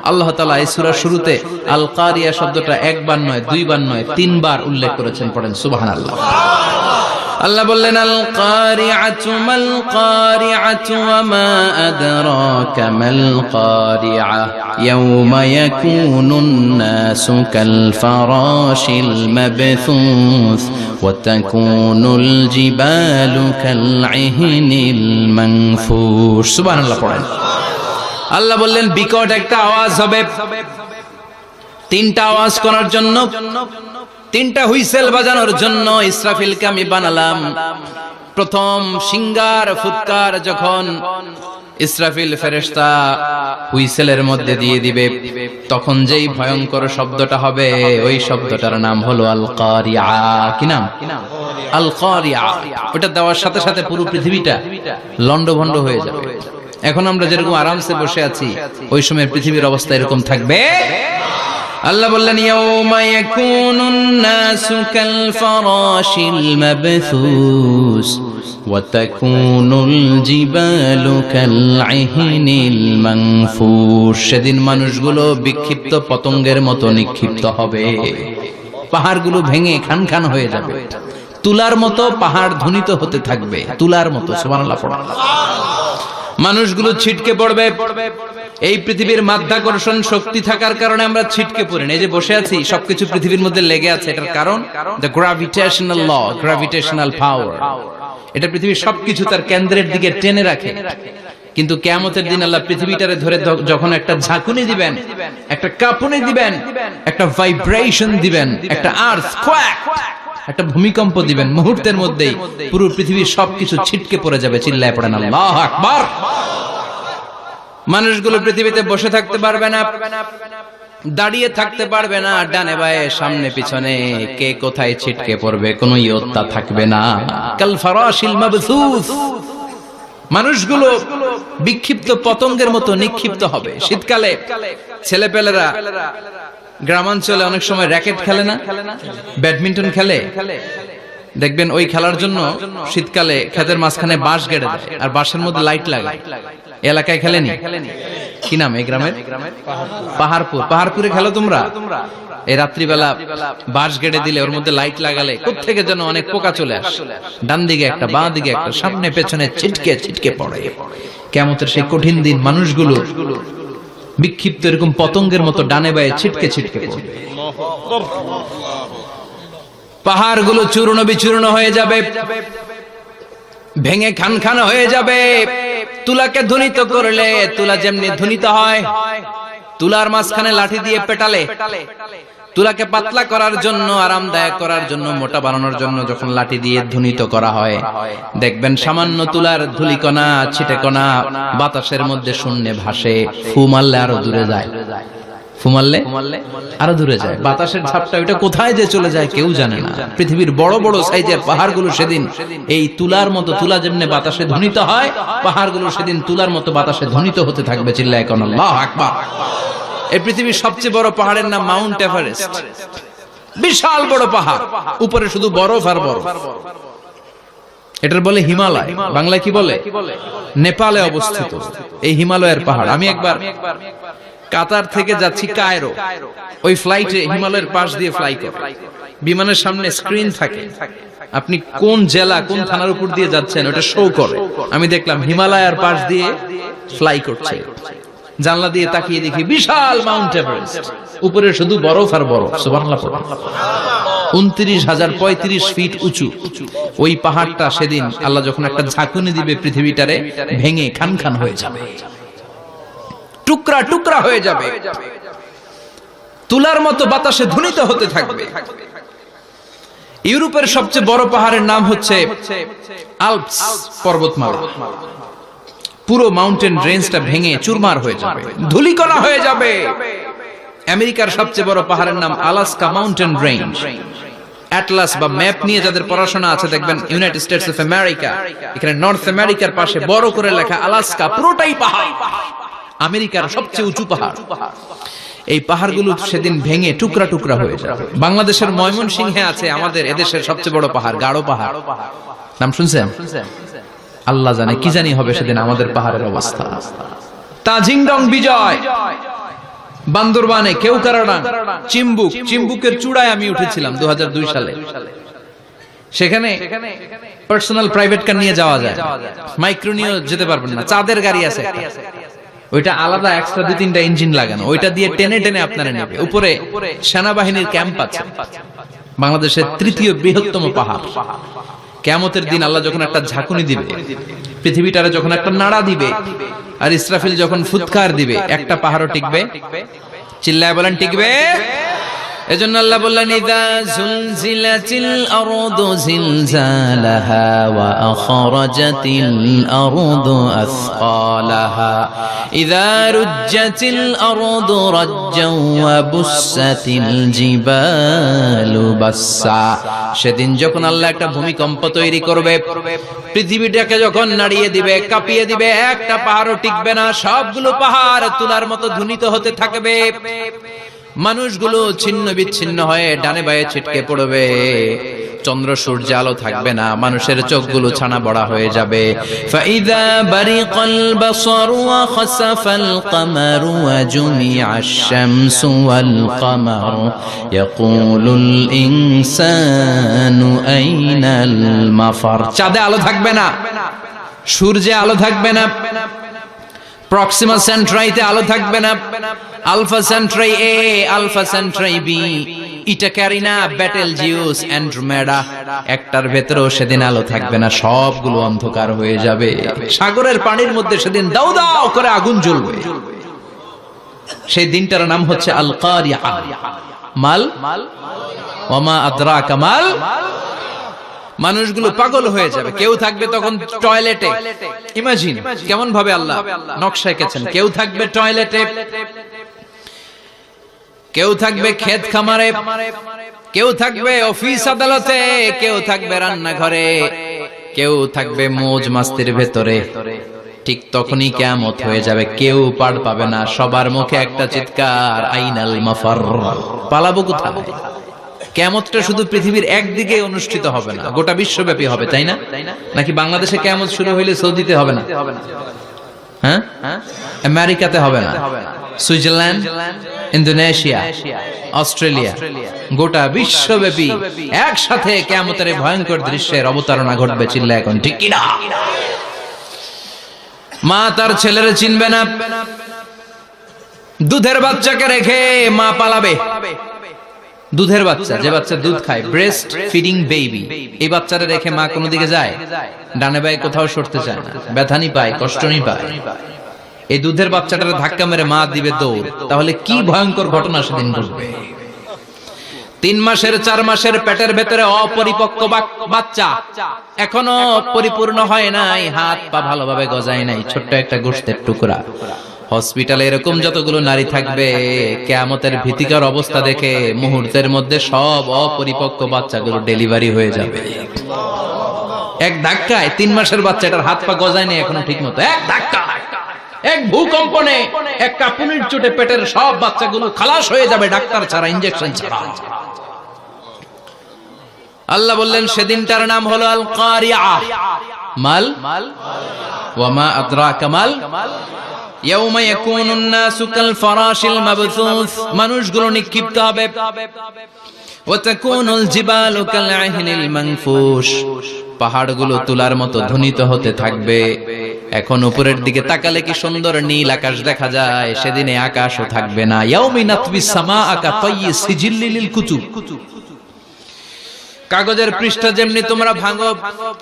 আল্লাহ তাআলা এই সূরার শুরুতে আল কারিআ শব্দটা 1 বার নয়, 2 বার নয়, 3 বার উল্লেখ করেছেন। পড়েন সুবহানাল্লাহ। আল্লাহ বললেন আল কারিআতু মাল কারিআতু ওয়া মা আদরাকা মাল কারিআ ইয়াওমা ইয়াকুনুন নাসু কাল ফারাশিল মাবথুস ওয়া তাকুনুল জিবালু কাল ইহনিল মানফুশ। সুবহানাল্লাহ পড়েন। আল্লাহ বললেন বিকট একটা আওয়াজ হবে, তিনটা আওয়াজ করার জন্য, তিনটা হুইসেল বাজানোর জন্য ইসরাফিলকে আমি বানালাম। প্রথম সিঙ্গার ফুৎকার যখন ইসরাফিল ফেরেশতা হুইসেলের মধ্যে দিয়ে দিবে, তখন যেই ভয়ঙ্কর শব্দটা হবে ওই শব্দটার নাম হলো আল কারিআ। কি নাম? আল কারিআ। ওটা দেওয়ার সাথে সাথে পুরো পৃথিবীটা লন্ডভন্ড হয়ে যাবে। এখন আমরা যেরকম আরামসে বসে আছি, ওই সময় পৃথিবীর অবস্থা এরকম থাকবে। আল্লাহ বললেন ইয়াউমা ইয়াকুনুন নাসু কাল ফারাশিল মাবথুস ওয়া তাকুনুল জিবালু কাল ইহনিল মানফুশ। সেদিন মানুষগুলো বিক্ষিপ্ত পতঙ্গের মতো নিক্ষিপ্ত হবে, পাহাড়গুলো ভেঙে খান খান হয়ে যাবে, তুলার মতো পাহাড় ধ্বনিত হতে থাকবে, তুলার মতো। সুবহানাল্লাহ পড়ো। মানুষগুলো ছিটকে পড়বে। এই পৃথিবীর মাধ্যাকর্ষণ শক্তি থাকার কারণে আমরা ছিটকে পড়ি না। এই যে বসে আছি, সবকিছু পৃথিবীর মধ্যে লেগে আছে, এটার কারণ দ্য গ্র্যাভিটেশনাল ল, গ্র্যাভিটেশনাল পাওয়ার। এটা পৃথিবীর সবকিছু তার কেন্দ্রের দিকে টেনে রাখে। কিন্তু কিয়ামতের দিন আল্লাহ পৃথিবীটারে ধরে যখন একটা ঝাঁকুনি দিবেন, একটা কাঁপুনি দিবেন, একটা ভাইব্রেশন দিবেন, একটা আর্থকোয়েক, একটা ভূমিকম্প দিবেন, মুহূর্তের মধ্যেই পুরো পৃথিবীর সবকিছু ছিটকে পড়ে যাবে। চিল্লায় পড়েন আল্লাহু আকবার। মানুষগুলো পৃথিবীতে বসে থাকতে পারবে না, দাঁড়িয়ে থাকতে পারবে না, ডানে বায়ে সামনে পিছনে কে কোথায় ছিটকে পড়বে কোনো ইয়ত্তা থাকবে না। কাল ফারাশিল মাবথুস। মানুষগুলো বিক্ষিপ্ত পতঙ্গের মতো নিক্ষিপ্ত হবে। শীতকালে ছেলেপেলেরা গ্রামাঞ্চলে অনেক সময় র্যাকেট খেলে না, ব্যাডমিন্টন খেলে, দেখবেন ওই খেলার জন্য শীতকালে ক্ষেতের মাঝখানে বাঁশ গেড়ে দেয় আর বাঁশের মধ্যে লাইট লাগায়। এলাকায় খেলেনি? কি নাম এই গ্রামের? পাহাড়পুর। পাহাড়পুরে খেলো তোমরা? এই রাত্রিবেলা বাঁশ গেড়ে দিলে ওর মধ্যে লাইট লাগালে কোত্থেকে যেন অনেক পোকা চলে আসে, ডান দিকে একটা, বাঁ দিকে একটা, সামনে পেছনে ছিটকে ছিটকে পড়ে। কিয়ামতের সেই কঠিন দিন মানুষগুলো বিক্ষিপ্ত এরকম পতঙ্গের মতো ডানে বায়ে ছিটকে ছিটকে পড়বে। পাহাড়গুলো চূর্ণ বিচূর্ণ হয়ে যাবে, ভেঙে খান খান হয়ে যাবে। তুলাকে ধ্বনিত করলে তুলা যেমনি ধ্বনিত হয়, তুলার মাঝখানে লাঠি দিয়ে পেটালে, তুলাকে পাতলা করার জন্য, আরামদায়ক করার জন্য, মোটা বানানোর জন্য যখন লাঠি দিয়ে ধ্বনিত করা হয়, দেখবেন সামান্য তুলার ধুলিকণা, ছিটেকণা বাতাসের মধ্যে শূন্যে ভাসে। ফু মারলে আরো দূরে যায়, ফু মারলে আরো দূরে যায়। বাতাসের ঝাপটা ওইটা কোথায় যে চলে যায় কেউ জানে না। পৃথিবীর বড় বড় সাইজের পাহাড়গুলো সেদিন এই তুলার মতো, তুলা যেমনি বাতাসে ধ্বনিত হয়, পাহাড়গুলো সেদিন তুলার মতো বাতাসে ধ্বনিত হতে থাকবে। চিল্লায় কোন আল্লাহু আকবার। এই পৃথিবীর সবচেয়ে বড় পাহাড়ের নাম মাউন্ট এভারেস্ট। বিশাল বড় পাহাড়, উপরে শুধু বরফ আর বরফ। এটার বলে হিমালয়। বাংলায় কি বলে? নেপালে অবস্থিত এই হিমালয়ের পাহাড়। আমি একবার কাতার থেকে যাচ্ছি কায়রো, ওই ফ্লাইটে হিমালয়ের পাশ দিয়ে ফ্লাই করে, বিমানের সামনে স্ক্রিন থাকে, আপনি কোন জেলা কোন থানার উপর দিয়ে যাচ্ছেন ওটা শো করে। আমি দেখলাম হিমালয়ের পাশ দিয়ে ফ্লাই করছে। জানলা দিয়ে তাকিয়ে দেখি বিশাল মাউন্ট এভারেস্ট, উপরে শুধু বরফ আর বরফ। সুবহানাল্লাহ। 29,035 ফিট উঁচু ওই পাহাড়টা সেদিন আল্লাহ যখন একটা ঝাঁকুনি দিবে, পৃথিবীটারে ভেঙে খান খান হয়ে যাবে, টুকরা টুকরা হয়ে যাবে, তুলার মতো বাতাসে ধ্বনিত হতে থাকবে। ইউরোপের সবচেয়ে বড় পাহাড়ের নাম হচ্ছে আল্পস পর্বতমালা। পুরো মাউন্টেন রেঞ্জটা ভেঙে চুরমার হয়ে যাবে, ধূলিকণা হয়ে যাবে। আমেরিকার সবচেয়ে বড় পাহাড়ের নাম আলাস্কা মাউন্টেন রেঞ্জ। অ্যাটলাস বা ম্যাপ নিয়ে যাদের পড়াশোনা আছে দেখবেন ইউনাইটেড স্টেটস অফ আমেরিকা, এখানে নর্থ আমেরিকার পাশে বড় করে লেখা আলাস্কা, পুরোটাই পাহাড়। আমেরিকার সবচেয়ে উঁচু পাহাড়। এই পাহাড়গুলো সেদিন ভেঙে টুকরা টুকরা হয়ে যাবে। বাংলাদেশের ময়মনসিংহে আছে আমাদের এদেশের সবচেয়ে বড় পাহাড়, গাঢ় পাহাড়। নাম শুনছেন? আল্লাহ জানে কি জানি হবে সেদিন আমাদের পাহাড়ের অবস্থা। তাজিংডং বিজয়, বান্দরবানে কেওক্রাডাং, চিম্বুকের চূড়ায় আমি উঠেছিলাম 2002 সালে। সেখানে পার্সোনাল প্রাইভেট কার নিয়ে যাওয়া যায়, মাইক্রো নিয়েও যেতে পারবেন না। চাঁদের গাড়ি আছে একটা, ওইটা আলাদা এক্সট্রা 2-3টা ইঞ্জিন লাগানো, ওইটা দিয়ে টেনে টেনে আপনারা নেবে। উপরে সেনাবাহিনীর ক্যাম্প আছে, বাংলাদেশের 3য় বৃহত্তম পাহাড়। কিয়ামতের দিন আল্লাহ যখন একটা ঝাঁকুনি দিবে, পৃথিবীটারে যখন একটা নাড়া দিবে, আর ইসরাফিল যখন ফুৎকার দিবে, একটা পাহাড়ও টিকবে? চিল্লায় বলেন টিকবে? এজন্য আল্লাহ বললেন ইযা যুলজিলাতিল আরদু জিলজালাহা ওয়া আখরাজাতিল আরদু আসকালাহা ইযা রুজ্জাতিল আরদু রাজ্জাও ওয়া বুসাতিল জিবালু বাসসা। সেদিন যখন আল্লাহ একটা ভূমিকম্প তৈরি করবে, পৃথিবীটাকে যখন নাড়িয়ে দিবে, কাঁপিয়ে দিবে, একটা পাহাড়ও টিকবে না, সবগুলো পাহাড় তুলার মতো ধ্বনিত হতে থাকবে। মানুষগুলো ছিন্ন বিচ্ছিন্ন হয়ে ডানে বায়ে ছিটকে পড়বে, চন্দ্র সূর্য আলো থাকবে না, মানুষের চোখগুলো ছানা বড়া হয়ে যাবে। ফাইদা বারিকাল বাসারু ওয়া খাসাফাল কামারু ওয়া জুমিআশ শামসু ওয়াল কামারু ইয়াকুলুল ইনসানু আইনাল মাফার। চাঁদে আলো থাকবে না, সূর্যে আলো থাকবে না, প্রক্সিমা সেন্ট্রাইতে আলো থাকবে না, আলফা সেন্ট্রাই এ, আলফা সেন্ট্রাই বি, ইটা ক্যারিনা, বেটেলজিউস, অ্যান্ড্রোমেডা, একটার ভেতরেও সেদিন আলো থাকবে না, সবগুলো অন্ধকার হয়ে যাবে। সাগরের পানির মধ্যে সেদিন দাউ দাউ করে আগুন জ্বলবে। সেই দিনটার নাম হচ্ছে আল কারিয়া। মাল ওয়া মা আদরাকা মাল। মানুষগুলো পাগল হয়ে যাবে। কেউ থাকবে তখন টয়লেটে, ইমাজিন কেমন ভাবে আল্লাহ নকশা এঁকেছেন। কেউ থাকবে টয়লেটে, কেউ থাকবে ক্ষেত খামারে, কেউ থাকবে অফিস আদালতে, কেউ থাকবে রান্নাঘরে, কেউ থাকবে মৌজ মাস্তির ভেতরে। ঠিক তখনই কিয়ামত হয়ে যাবে, কেউ পার পাবে না, সবার মুখে একটা চিৎকার, আইনাল মাফার। পালাবো কোথায়? কিয়ামতটা শুধু পৃথিবীর একদিকে অনুষ্ঠিত হবে না, গোটা বিশ্বব্যাপী হবে, তাই না? নাকি বাংলাদেশে কিয়ামত শুরু হইলে সৌদিতে হবে না? হ্যাঁ, আমেরিকাতে হবে না, সুইজারল্যান্ড, ইন্দোনেশিয়া, অস্ট্রেলিয়া, গোটা বিশ্বব্যাপী একসাথে কিয়ামতের ভয়ঙ্কর দৃশ্যের অবতারণা ঘটবে। চিল্লা এখন ঠিক কিনা? মা তার ছেলেরে চিনবে না, দুধের বাচ্চাকে রেখে মা পালাবে। দুধের বাচ্চা, যে বাচ্চা দুধ খায়, ব্রেস্ট ফিডিং বেবি, এই বাচ্চাটা রেখে মা কোনো দিকে যায়? ডানে বায়ে কোথাও সরতে চায় না, ব্যথানি পায়, কষ্টনি পায়। এই দুধের বাচ্চাটার ধাক্কা মেরে মা দিবে দৌড়। তাহলে কি ভয়ঙ্কর ঘটনা সেদিন ঘটবে। 3 মাসের 4 মাসের পেটের ভেতরে অপরিপক্ক বাচ্চা, এখনো পরিপূর্ণ হয় নাই, হাত পা ভালোভাবে গজায় নাই, ছোট্ট একটা গোশতের টুকরা। হসপিটালে এরকম যতগুলো নারী থাকবে, কিয়ামতের ভীতিকর অবস্থা দেখে মুহূর্তের মধ্যে সব অপরিপক্ক বাচ্চাগুলো ডেলিভারি হয়ে যাবে। এক ধাক্কায় 3 মাসের বাচ্চাটার হাত পা গজায় নেই এখনো ঠিক মতো, এক ধাক্কা, এক ভূকম্পনে, এক কাঁপুনির চোটে পেটের সব বাচ্চাগুলো খালাস হয়ে যাবে, ডাক্তার ছাড়া, ইনজেকশন ছাড়া। আল্লাহ বললেন সেদিনটার নাম হলো আল কারিয়া। মাল ওয়া মা আদরাকা মাল। ইয়াউমা ইয়াকুনুন নাসু কাল ফারাশিল মাবথুস, মানুষগুলো নিক্ষিপ্ত হবে। ওয়া তাকুনুল জিবালু কাল আহিনিল মানফুশ, পাহাড়গুলো তুলার মতো ধ্বনিত হতে থাকবে। এখন উপরের দিকে তাকালে কি সুন্দর নীল আকাশ দেখা যায়, সেদিনে আকাশও থাকবে না। ইয়াউমিন নাতবিস সামাআ কাতায়্যি সিজিল্লিল লিল কুতুব, কাগজের পৃষ্ঠ যেমনি তোমরা ভাঙো,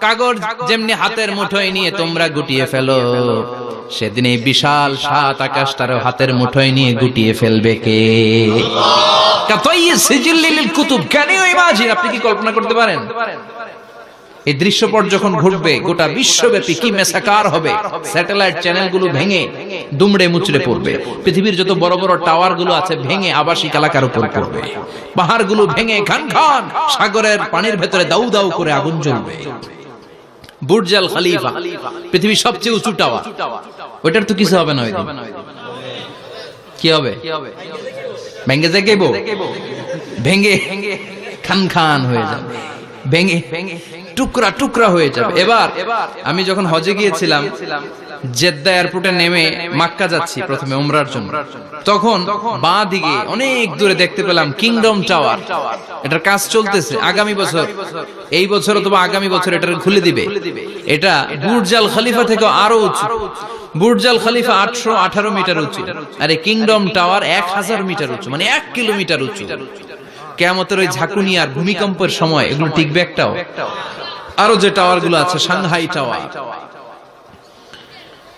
কাগজ যেমনি হাতের মুঠোয় নিয়ে তোমরা গুটিয়ে ফেলো, সেদিন এই বিশাল 7 আকাশটারও হাতের মুঠোয় নিয়ে গুটিয়ে ফেলবে কে? কাতায়্যি সিজিল্লিল লিল কুতুব। Can you imagine? আপনি কি কল্পনা করতে পারেন? এই দৃশ্যপট যখন ঘটবে, গোটা বিশ্বব্যাপী কি মেসাকার হবে। স্যাটেলাইট চ্যানেলগুলো ভেঙে দুমড়ে মুচড়ে পড়বে, পৃথিবীর যত বড় বড় টাওয়ার গুলো আছে ভেঙে আবাসিক এলাকার উপর পড়বে, পাহাড়গুলো ভেঙে খান খান সাগরের পানির ভেতরে দাউ দাউ করে আগুন জ্বলবে। বুর্জ আল খলিফা, পৃথিবীর সবচেয়ে উঁচু টাওয়ার, ওইটার তো কিছু হবে না। ওই দিন কি হবে? ভেঙে যাইবো, ভেঙে খান খান হয়ে যাবে। ভেঙে টুকরা টুকরা হয়ে যাবে। এবার আমি যখন হজে গিয়েছিলাম, জেদ্দা এয়ারপোর্টে নেমে মক্কা যাচ্ছি প্রথমে উমরার জন্য, তখন বাঁ দিকে অনেক দূরে দেখতে পেলাম কিংডম টাওয়ার। এটার কাজ চলতেছে। আগামী বছর, এই বছর অথবা আগামী বছর এটা খুলে দিবে। এটা বুর্জ আল খলিফা থেকে আরো উঁচু। বুর্জ আল খলিফা 818 মিটার উঁচু, আর এই কিংডম টাওয়ার 1000 মিটার উঁচু, মানে 1 কিলোমিটার উঁচু। কিয়ামতের ওই ঝাঁকুনি আর ভূমিকম্পের সময় এগুলো টিকবে একটাও? আরো যে টাওয়ার গুলো আছে, Shanghai tower,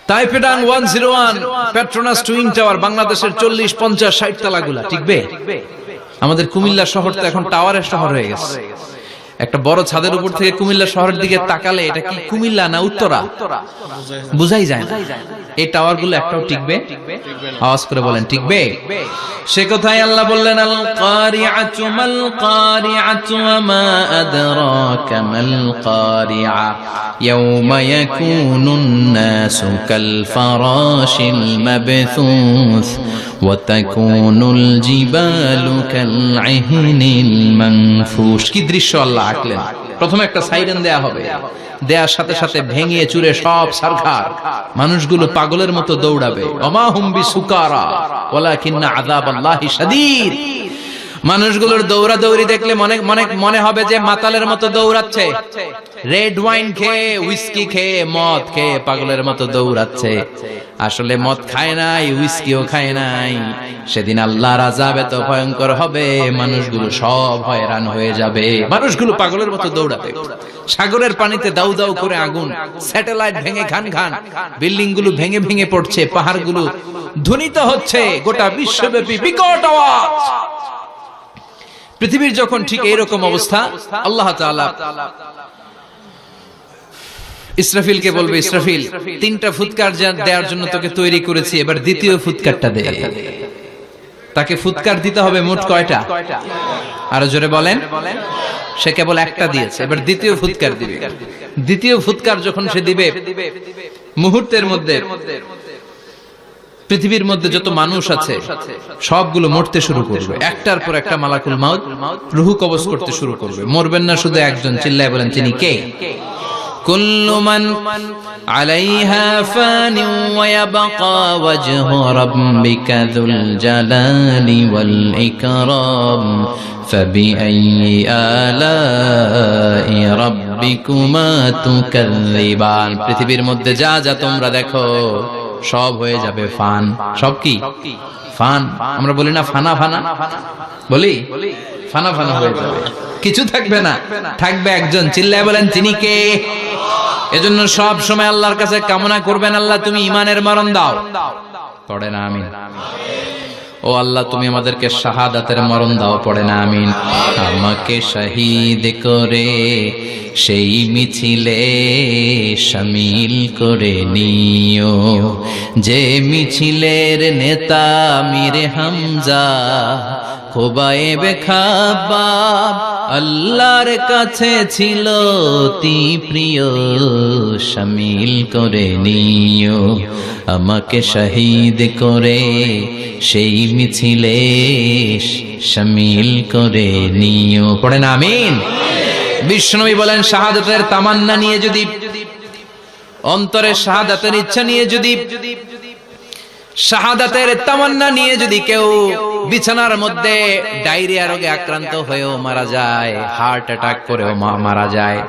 Taipei 101, Petronas twin tower, বাংলাদেশের 40, 50, 60 তলাগুলা টিকবে? আমাদের কুমিল্লা শহর তো এখন টাওয়ারের শহর হয়ে গেছে। একটা বড় ছাদের উপর থেকে কুমিল্লা শহরের দিকে তাকালে এটা কি কুমিল্লা না উত্তরা বুঝাই যায় না। এই টাওয়ার গুলো একটাও টিকবে? আওয়াজ করে বলেন টিকবে? সে কথাই আল্লাহ বললেন, আল কারিআতু মাল কারিআতু ওয়া মা আদরাকা মাল কারিআ ইয়াওমা ইয়াকুনুন নাসু কাল ফারাশিল মাবথুস ওয়া তাকুনুল জিবালু কাল ইহনিল মানফুশ। কি দৃশ্য আল্লাহ আঁকলেন। প্রথমে একটা সাইরেন দেয়া হবে, দেয়ার সাথে সাথে ভেঙে চুরে সব সারখার, মানুষগুলো পাগলের মতো দৌড়াবে। ওমা হুম বিসুকারা ওয়ালাকিন্না আযাবাল্লাহি শাদীদ। মানুষগুলোর দৌড়াদৌড়ি দেখলে মনে হবে যে মাতালের মতো দৌড়াচ্ছে, রেড ওয়াইন খেয়ে, হুইস্কি খেয়ে, মদ খেয়ে পাগলের মতো দৌড়াচ্ছে। আসলে মদ খায় নাই, হুইস্কিও খায় নাই। সেদিন আল্লাহর আযাব এত ভয়ঙ্কর হবে, মানুষগুলো সব হয়রান হয়ে যাবে। মানুষগুলো পাগলের মতো দৌড়াবে। সাগরের পানিতে দাউ দাউ করে আগুন, স্যাটেলাইট ভেঙে খান খান, বিল্ডিং গুলো ভেঙে ভেঙে পড়ছে, পাহাড়গুলো ধ্বনিত হচ্ছে, গোটা বিশ্বব্যাপী বিকট আওয়াজ। পৃথিবীর যখন ঠিক এইরকম অবস্থা, আল্লাহ তাআলা ইসরাফিলকে বলবে, ইসরাফিল 3টা ফুৎকার দেওয়ার জন্য তোকে তৈরি করেছি, এবার দ্বিতীয় ফুৎকারটা দে। তাকে ফুৎকার দিতে হবে মোট কয়টা? আরো জোরে বলেন। সে কেবল একটা দিয়েছে, এবার দ্বিতীয় ফুৎকার দিবে। দ্বিতীয় ফুৎকার যখন সে দিবে, মুহূর্তের মধ্যে পৃথিবীর মধ্যে যত মানুষ আছে সবগুলো মরতে শুরু করবে। একটার পর একটা মালাকুল মাউত রূহ কবজ করতে শুরু করবে। মরবেন না শুধু একজন, চিল্লায় বলেন তিনি কে? কুল্লু মান আলাইহা ফানি ওয়া ইয়াবকা ওয়াজহু রাব্বিকা যুল জালালি ওয়াল ইকরাম ফাবিআইয়ি আলাই রাব্বিকুমা তুকাযযিবান। পৃথিবীর মধ্যে যা যা তোমরা দেখো সব হয়ে যাবে ফান। সব কি? ফান। আমরা বলি না ফানা ফানা, বলি ফানা ফানা হয়ে যাবে, কিছু থাকবে না, থাকবে একজন। চিল্লায় বলেন তিনি কে? এজন্য সব সময় আল্লাহর কাছে কামনা করবেন, আল্লাহ তুমি ঈমানের মরণ দাও। পড়ে না আমিন? ও আল্লাহ তুমি আমাদেরকে শাহাদাতের মরণ দাও। পড়ে না আমিন? আমাকে শহীদ করে সেই মিছিলে শামিল করে নিও, যে মিছিলের নেতা মীর হামজা খোবায়েবে খাব্বাব আল্লাহর কাছে ছিল অতি প্রিয়। শামিল করে নিও, আমাকে শহীদ করে সেই মিছিলে শামিল করে নিও। পড়ে না আমিন? বিশ্বনবী বলেন, শাহাদাতের তামান্না নিয়ে যদি, অন্তরের শাহাদাতের ইচ্ছা নিয়ে যদি, শাহাদাতের তামান্না নিয়ে যদি কেউ বিছানার মধ্যে ডায়রিয়া রোগে আক্রান্ত হয়েও মারা যায়, হার্ট অ্যাটাক করেও মারা যায়,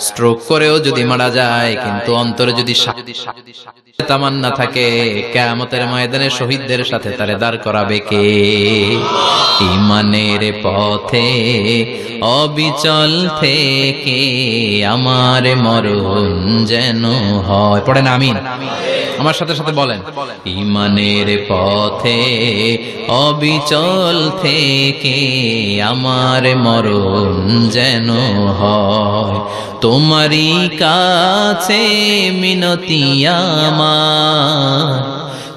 স্ট্রোক করেও যদি মারা যায়, কিন্তু অন্তরে যদি তামান্না থাকে, কিয়ামতের ময়দানে শহীদদের সাথে তারে দাঁড় করাবে কে? ঈমানের পথে অবিচল থেকে আমার মরণ যেন হয়। পড়েন আমিন? আমার সাথে সাথে বলেন, ঈমানের পথে অবিচল থেকে আমার মরণ যেন হয়। তোমারই কাছে মিনতি আমার,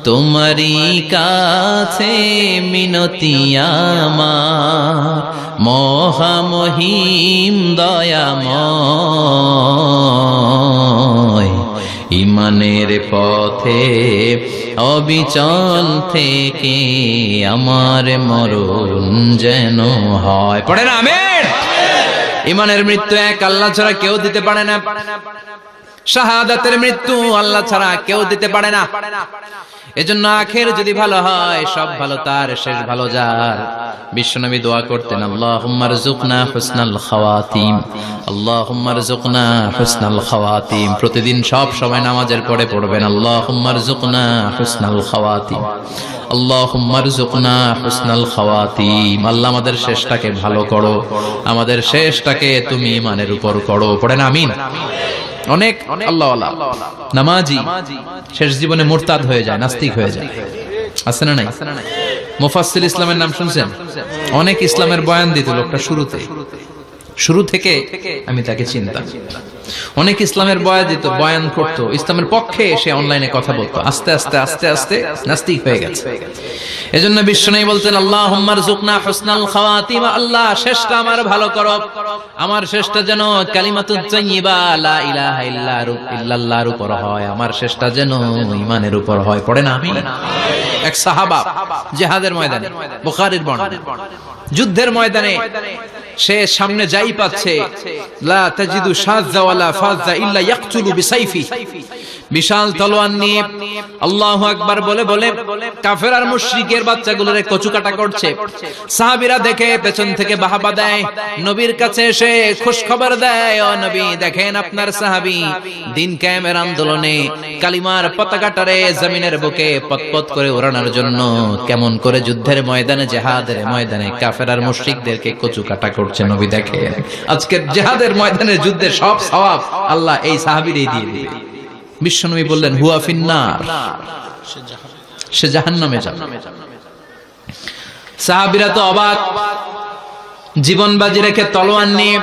তোমারই কাছে মিনতি আমার, মহামহিম দয়াময়। ঈমানের পথে অবিচল থেকে আমার মরণ যেন হয়। পড়েন আমিন? ইমানের মৃত্যু এক, আল্লাহ ছাড়া কেউ দিতে পারে না। শাহাদাতের মৃত্যু আল্লাহ ছাড়া কেউ দিতে পারে না। এজন্য আখের যদি ভালো হয়, সব ভালো তার, শেষ ভালো যার। বিশ্বনবী দোয়া করতেন, আল্লাহুম্মা রযুকনা হুসনাল খাওয়াতিম, আল্লাহুম্মা রযুকনা হুসনাল খাওয়াতিম। প্রতিদিন সব সময় নামাজের পরে পড়বেন, আল্লাহুম্মা রযুকনা হুসনাল খাওয়াতিম, আল্লাহুম্মা রযুকনা হুসনাল খাওয়াতিম। আল্লাহ আমাদের শেষটাকে ভালো করো, আমাদের শেষটাকে তুমি ঈমানের উপর করো। পড়েন আমিন। অনেক আল্লাহওয়ালা নামাজি শেষ জীবনে মুরতাদ হয়ে যায়, নাস্তিক হয়ে যায়, আছে না নাই? মুফাসসির ইসলামের নাম শুনছেন? অনেক ইসলামের বয়ান দিত লোকটা শুরু থেকে আমি তাকে চিনতাম। অনেক ইসলামের বয়ান করতো, ইসলামের পক্ষে সে অনলাইনে কথা বলতো। আস্তে আস্তে আস্তে আস্তে নাস্তিক হয়ে গেছে। এজন্য বিশ্বনবী বলতেন, আল্লাহুম্মা রযুকনা হুসনাল খাওয়াতিম, আল্লাহ শেষটা আমার ভালো করো, আমার শেষটা যেন কালিমাতুত তাইয়্যিবা লা ইলাহা ইল্লাল্লাহর উপর হয়, আমার শেষটা যেন ঈমানের উপর হয়। পড়েন আমিন। এক সাহাবা জিহাদের ময়দানে, বুখারীর বর্ণনা, যুদ্ধের ময়দানে সে সামনে যাই পাচ্ছে, লা তাজিদু শাযযা ওয়ালা ফাযযা ইল্লা ইয়াকতুলু বিসাইফি, বিশাল তলোয়ার নিয়ে আল্লাহু আকবার বলে বলে কাফের আর মুশরিকের বাচ্চাগুলোরে কচুকাটা করছে। সাহাবীরা দেখে পেছন থেকে বাহাবা দেয়, নবীর কাছে এসে খুশ খবর দেয়, ও নবী দেখেন আপনার সাহাবী দিন কায়েমের আন্দোলনে কালিমার পতাকাটারে জমিনের বুকে পতপত করে ওড়ানোর জন্য কেমন করে যুদ্ধের ময়দানে, জিহাদের ময়দানে কাফের আর মুশরিকদেরকে কচুকাটা করছে। নবী দেখেন আজকের জিহাদের ময়দানে যুদ্ধের সব সওয়াব আল্লাহ এই সাহাবীরই দিয়ে দিবে। বিশ্বনবী বললেন, হুয়া ফিন্নার, সে জাহান্নামে যাবে। সাহাবীরা তো অবাক, জীবন বাজি রেখে তলোয়ার নিয়ে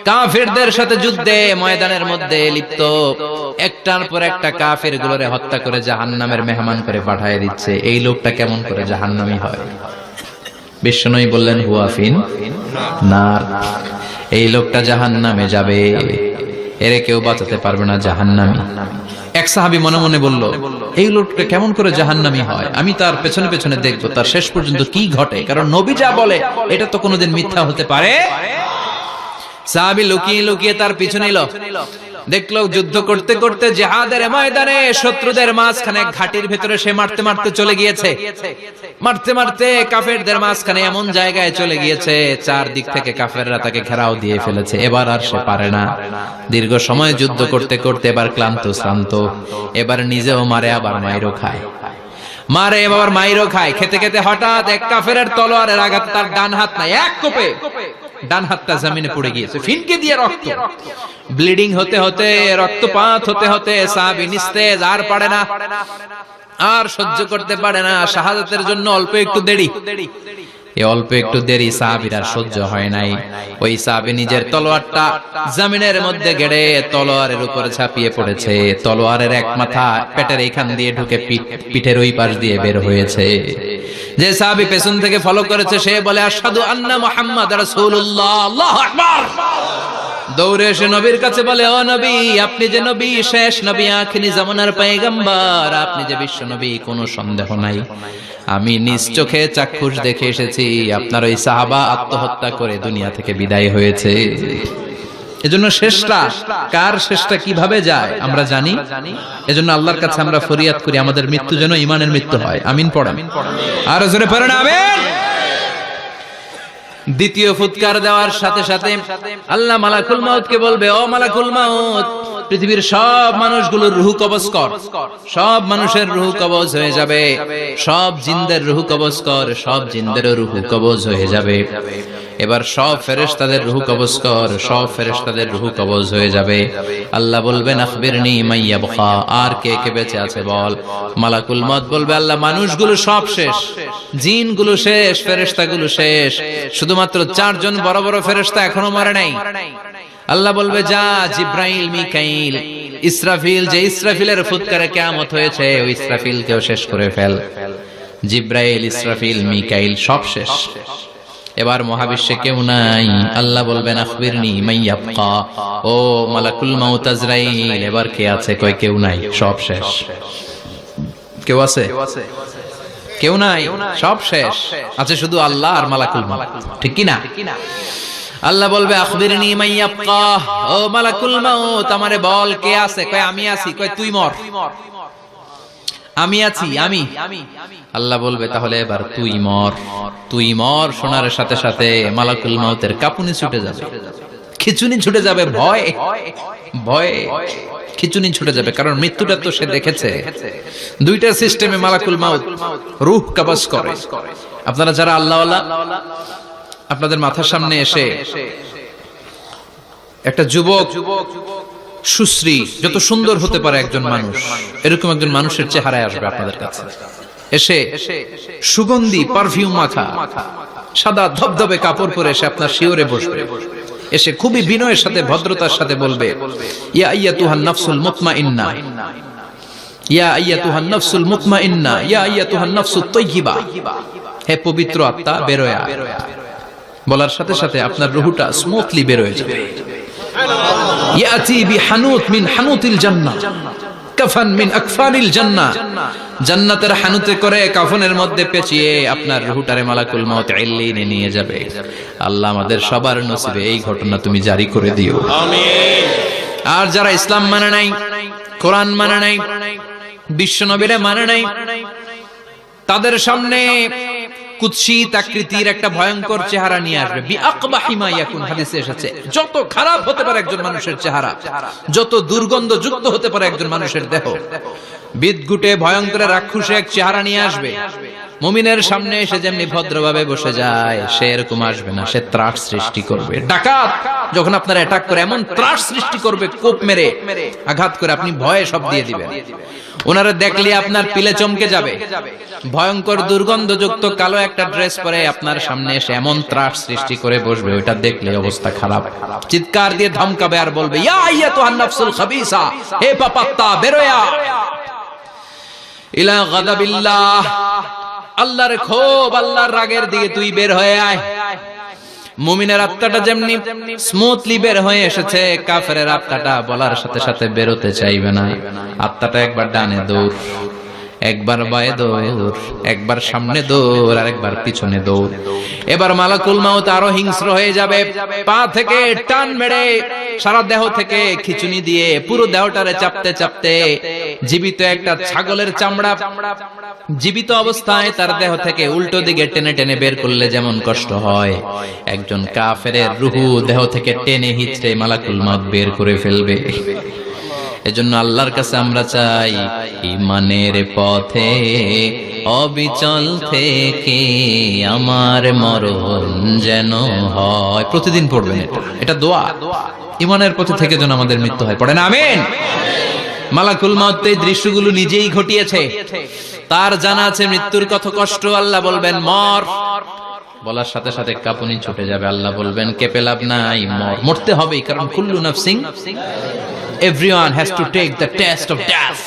কাফেরদের সাথে যুদ্ধে ময়দানের মধ্যে লিপ্ত, একটার পর একটা কাফের গুলোরে হত্যা করে জাহান্নামের মেহমান করে পাঠিয়ে দিচ্ছে। এই লোকটা কেমন করে জাহান্নামী হয়? বিশ্বনবী বললেন, হুয়া ফিন্নার, এই লোকটা জাহান্নামে যাবে, এরে কেউ বাঁচাতে পারবে না, জাহান্নামী। এক সাহাবী মনে মনে বলল, এই লোকটা কেমন করে জাহান্নামী হয়, আমি তার পেছনে পেছনে দেখবো তার শেষ পর্যন্ত কি ঘটে, কারণ নবী যা বলে এটা তো কোনোদিন মিথ্যা হতে পারে। সাহাবী লুকিয়ে লুকিয়ে তার পিছনে এলো, দেখলো যুদ্ধ করতে করতে জিহাদের ময়দানে শত্রুদের মাঝখানে ঘাটির ভেতরে সে মারতে মারতে চলে গিয়েছে, মারতে মারতে কাফেরদের মাঝখানে এমন জায়গায় চলে গিয়েছে চারদিক থেকে কাফেররা তাকে ঘেরাও দিয়ে ফেলেছে। এবার আর সে পারে না, দীর্ঘ সময় যুদ্ধ করতে করতে এবার ক্লান্ত শ্রান্ত, এবার নিজেও মারে আবার মাইরও খায়, মারে এবার মাইরও খায়। খেতে খেতে হঠাৎ এক কাফেরের তলোয়ারের আঘাত তার ডান হাত নাই, এক কোপে ডান হাতটা জমিনে পড়ে গিয়েছে, ফিনকে দিয়ে রক্ত, ব্লিডিং হতে হতে, রক্তপাত হতে হতে সাহাবী নিস্তেজ, আর পারে না, আর সহ্য করতে পারে না। শাহাদাতের জন্য অল্প একটু দেরি, এই অল্প একটু দেরি সাহাবীর আর সহ্য হয় নাই। ওই সাহাবী নিজের তলোয়ারটা জমিনের মধ্যে গেড়ে তলোয়ারের উপরে ঝাঁপিয়ে পড়েছে। তলোয়ারের এক মাথা পেটের এইখান দিয়ে ঢুকে পিঠের ওই পাশ দিয়ে বের হয়েছে। যে সাহাবী পেছন থেকে ফলো করেছে সে বলে, আশহাদু আন্না মুহাম্মাদ রাসূলুল্লাহ, আল্লাহু আকবার। দৌড়ে এসে নবীর কাছে বলে, ও নবী, আপনি যে নবী, শেষ নবী, আখিরি জামানার পয়গম্বর, আপনি যে বিশ্ব নবী, কোনো সন্দেহ নাই, আমি নিজ চোখে চাক্ষুষ দেখে এসেছি আপনার ওই সাহাবা আত্মহত্যা করে দুনিয়া থেকে বিদায় হয়েছে। এজন্য শেষটা কার, শেষটা কিভাবে যায় আমরা জানি। এজন্য আল্লাহর কাছে আমরা ফরিয়াদ করি আমাদের মৃত্যু যেন ঈমানের মৃত্যু হয়। আমিন পড়েন, আর জোরে পড়েন আমিন। দ্বিতীয় ফুৎকার দেওয়ার সাথে সাথে আল্লাহ মালাকুল মাউতকে বলবে, ও মালাকুল মাউত, পৃথিবীর সব মানুষগুলোর রূহ কবজ কর, সব মানুষের রূহ কবজ হয়ে যাবে, সব জিনদের রূহ কবজ কর, সব জিনদেরও রূহ কবজ হয়ে যাবে। এবার সব ফেরেশতাদের রূহ কবজ কর, সব ফেরেশতাদের রূহ কবজ হয়ে যাবে। আল্লাহ বলবেন, আখবিরনি মাইয়াবকা, আর কে কে বেঁচে আছে বল। মালাকুল মউত বলবে, আল্লাহ মানুষগুলো সব শেষ, জিনগুলো শেষ, ফেরেশতাগুলো শেষ, শুধুমাত্র 4 জন বড় বড় ফেরেশতা এখনো মরে নাই। আল্লাহ বলবে, যা জিব্রাইল, মিকাইল, ইসরাফিল, যে ইসরাফিলের ফুৎকারে কিয়ামত হয়েছে ওই ইসরাফিলকেও শেষ করে ফেল। জিব্রাইল, ইসরাফিল, মিকাইল সব শেষ। এবার মহাবিশ্বে কেউ নাই। আল্লাহ বলবেন, আখবিরনি মাইয়াবকা, ও মালাকুল মাউত আজরাইল, এবার কে আছে? কই কেউ নাই, সব শেষ। কেউ আছে? কেউ নাই, সব শেষ। আছে শুধু আল্লাহ আর মালাকুল মাউত, ঠিক কি না? আল্লাহ বলবে আখবিরনি মাইয়াবকা, ও মালাকুল মাউত আমারে বল কে আছে? কয় আমি আছি। কয় তুই মর। আমি আছি, আমি। আল্লাহ বলবে তাহলে এবার তুই মর। তুই মর শোনার সাথে সাথে মালাকুল মাউতের কাঁপুনি ছুটে যাবে, খিচুনি ছুটে যাবে, ভয় ভয়ে খিচুনি ছুটে যাবে, কারণ মৃত্যুটা তো সে দেখেছে। দুইটা সিস্টেমে মালাকুল মাউত রূহ কবজ করে। আপনারা যারা আল্লাহওয়ালা, আপনাদের মাথার সামনে এসে একটা যুবক সুশ্রী, যত সুন্দর হতে পারে একজন মানুষ, এরকম একজন মানুষের চেহারায় আসবে আপনাদের কাছে, এসে সুগন্ধি পারফিউম মাখা সাদা ধবধবে কাপড় পরে এসে আপনার শিওরে বসবে, এসে খুবই বিনয়ের সাথে ভদ্রতার সাথে বলবে, ইয়া আইয়াতুহান নাফসুল মুতমাইন্না, ইয়া আইয়াতুহান নাফসুল মুতমাইন্না, ইয়া আইয়াতুহান নাফসুত তাইয়্যিবা, হে পবিত্র আত্মা বেরোয়া। বলার সাথে সাথে আপনার রূহটা স্মুথলি বের হয়ে যাবে। ইয়াতি বিহানুত মিন হানুতিল জান্নাহ, কাফান মিন আকফানিল জান্নাহ, জান্নাতের হানুতে করে কাফনের মধ্যে পেঁচিয়ে আপনার রূহটারে মালাকুল মাউত ইল্লিনে নিয়ে যাবে। আল্লাহ আমাদের সবার নসিবে এই ঘটনা তুমি জারি করে দিও, আমিন। আর যারা ইসলাম মানে নাই, কোরআন মানে নাই, বিশ্ব নবীরে মানে নাই, তাদের সামনে কুৎসিত আকৃতির একটা ভয়ঙ্কর চেহারা নিয়ে আসবে। বিআকবাহি মা ইয়াকুন, হাদিসে এসেছে যত খারাপ হতে পারে একজন মানুষের চেহারা, যত দুর্গন্ধযুক্ত হতে পারে একজন মানুষের দেহ, বিদঘুটে ভয়ঙ্কর রাক্ষসে এক চেহারা নিয়ে আসবে। মুমিনের সামনে এসে যেমনি ভদ্রভাবে বসে যায়, সে এরকম আসবে না, সে ত্রাস সৃষ্টি করবে। ডাকাত যখন আপনার অ্যাটাক করে এমন ত্রাস সৃষ্টি করবে, কোপ মেরে আঘাত করে আপনি ভয়ে সব দিয়ে দিবেন। ওনারা দেখলে আপনার পিলে চমকে যাবে। ভয়ঙ্কর দুর্গন্ধযুক্ত কালো একটা ড্রেস পরে আপনার সামনে এসে এমন ত্রাস সৃষ্টি করে বসবে, ওইটা দেখলে অবস্থা খারাপ। চিৎকার দিয়ে ধমকাবে আর বলবে, ইয়া আইয়াতুহান নাফসুল খাবিসা, হে পাপাত্তা বেরোয়া ইলা গাদাবিল্লাহ, আল্লাহর ক্ষোভ, আল্লাহর রাগের দিকে তুই বের হয়ে আয়। মুমিনের আত্মাটা যেমনি স্মুথলি বের হয়ে এসেছে, কাফেরের আত্মাটা বলার সাথে সাথে বেরোতে চাইবে না। আত্মাটা একবার ডানে দৌড়, একবার বায়ে দৌড়, একবার সামনে দৌড়, আর একবার পিছনে দৌড়। এবার মালাকুল মাউত আরো হিংস্র হয়ে যাবে, পা থেকে টান মেরে সারা দেহ থেকে খিচুনি দিয়ে পুরো দেহটারে চাপতে চাপতে জীবিত একটা ছাগলের চামড়া জীবিত অবস্থায় তার দেহ থেকে উল্টো দিকে টেনে টেনে বের করলে যেমন কষ্ট হয়, একজন কাফেরের রূহ দেহ থেকে টেনে হিচড়ে মালাকুল মাউত বের করে ফেলবে। এজন্য আল্লাহর কাছে আমরা চাই, ঈমানের পথে অবিচল থেকে আমার মরণ যেন হয়। প্রতিদিন পড়বেন এটা দোয়া, ঈমানের পথে থেকে যেন আমাদের মৃত্যু হয়। পড়েন আমিন। মালাকুল মাউত এই দৃশ্যগুলো নিজেই ঘটিয়েছে, তার জানা আছে মৃত্যুর কত কষ্ট। আল্লাহ বলবেন মর, বলার সাথে সাথে কাঁপুনি ছুটে যাবে। আল্লাহ বলবেন কেঁপে লাভ নাই, মর, মরতে হবেই, কারণ কুল্লু নাফসিন, everyone has to take the test of death.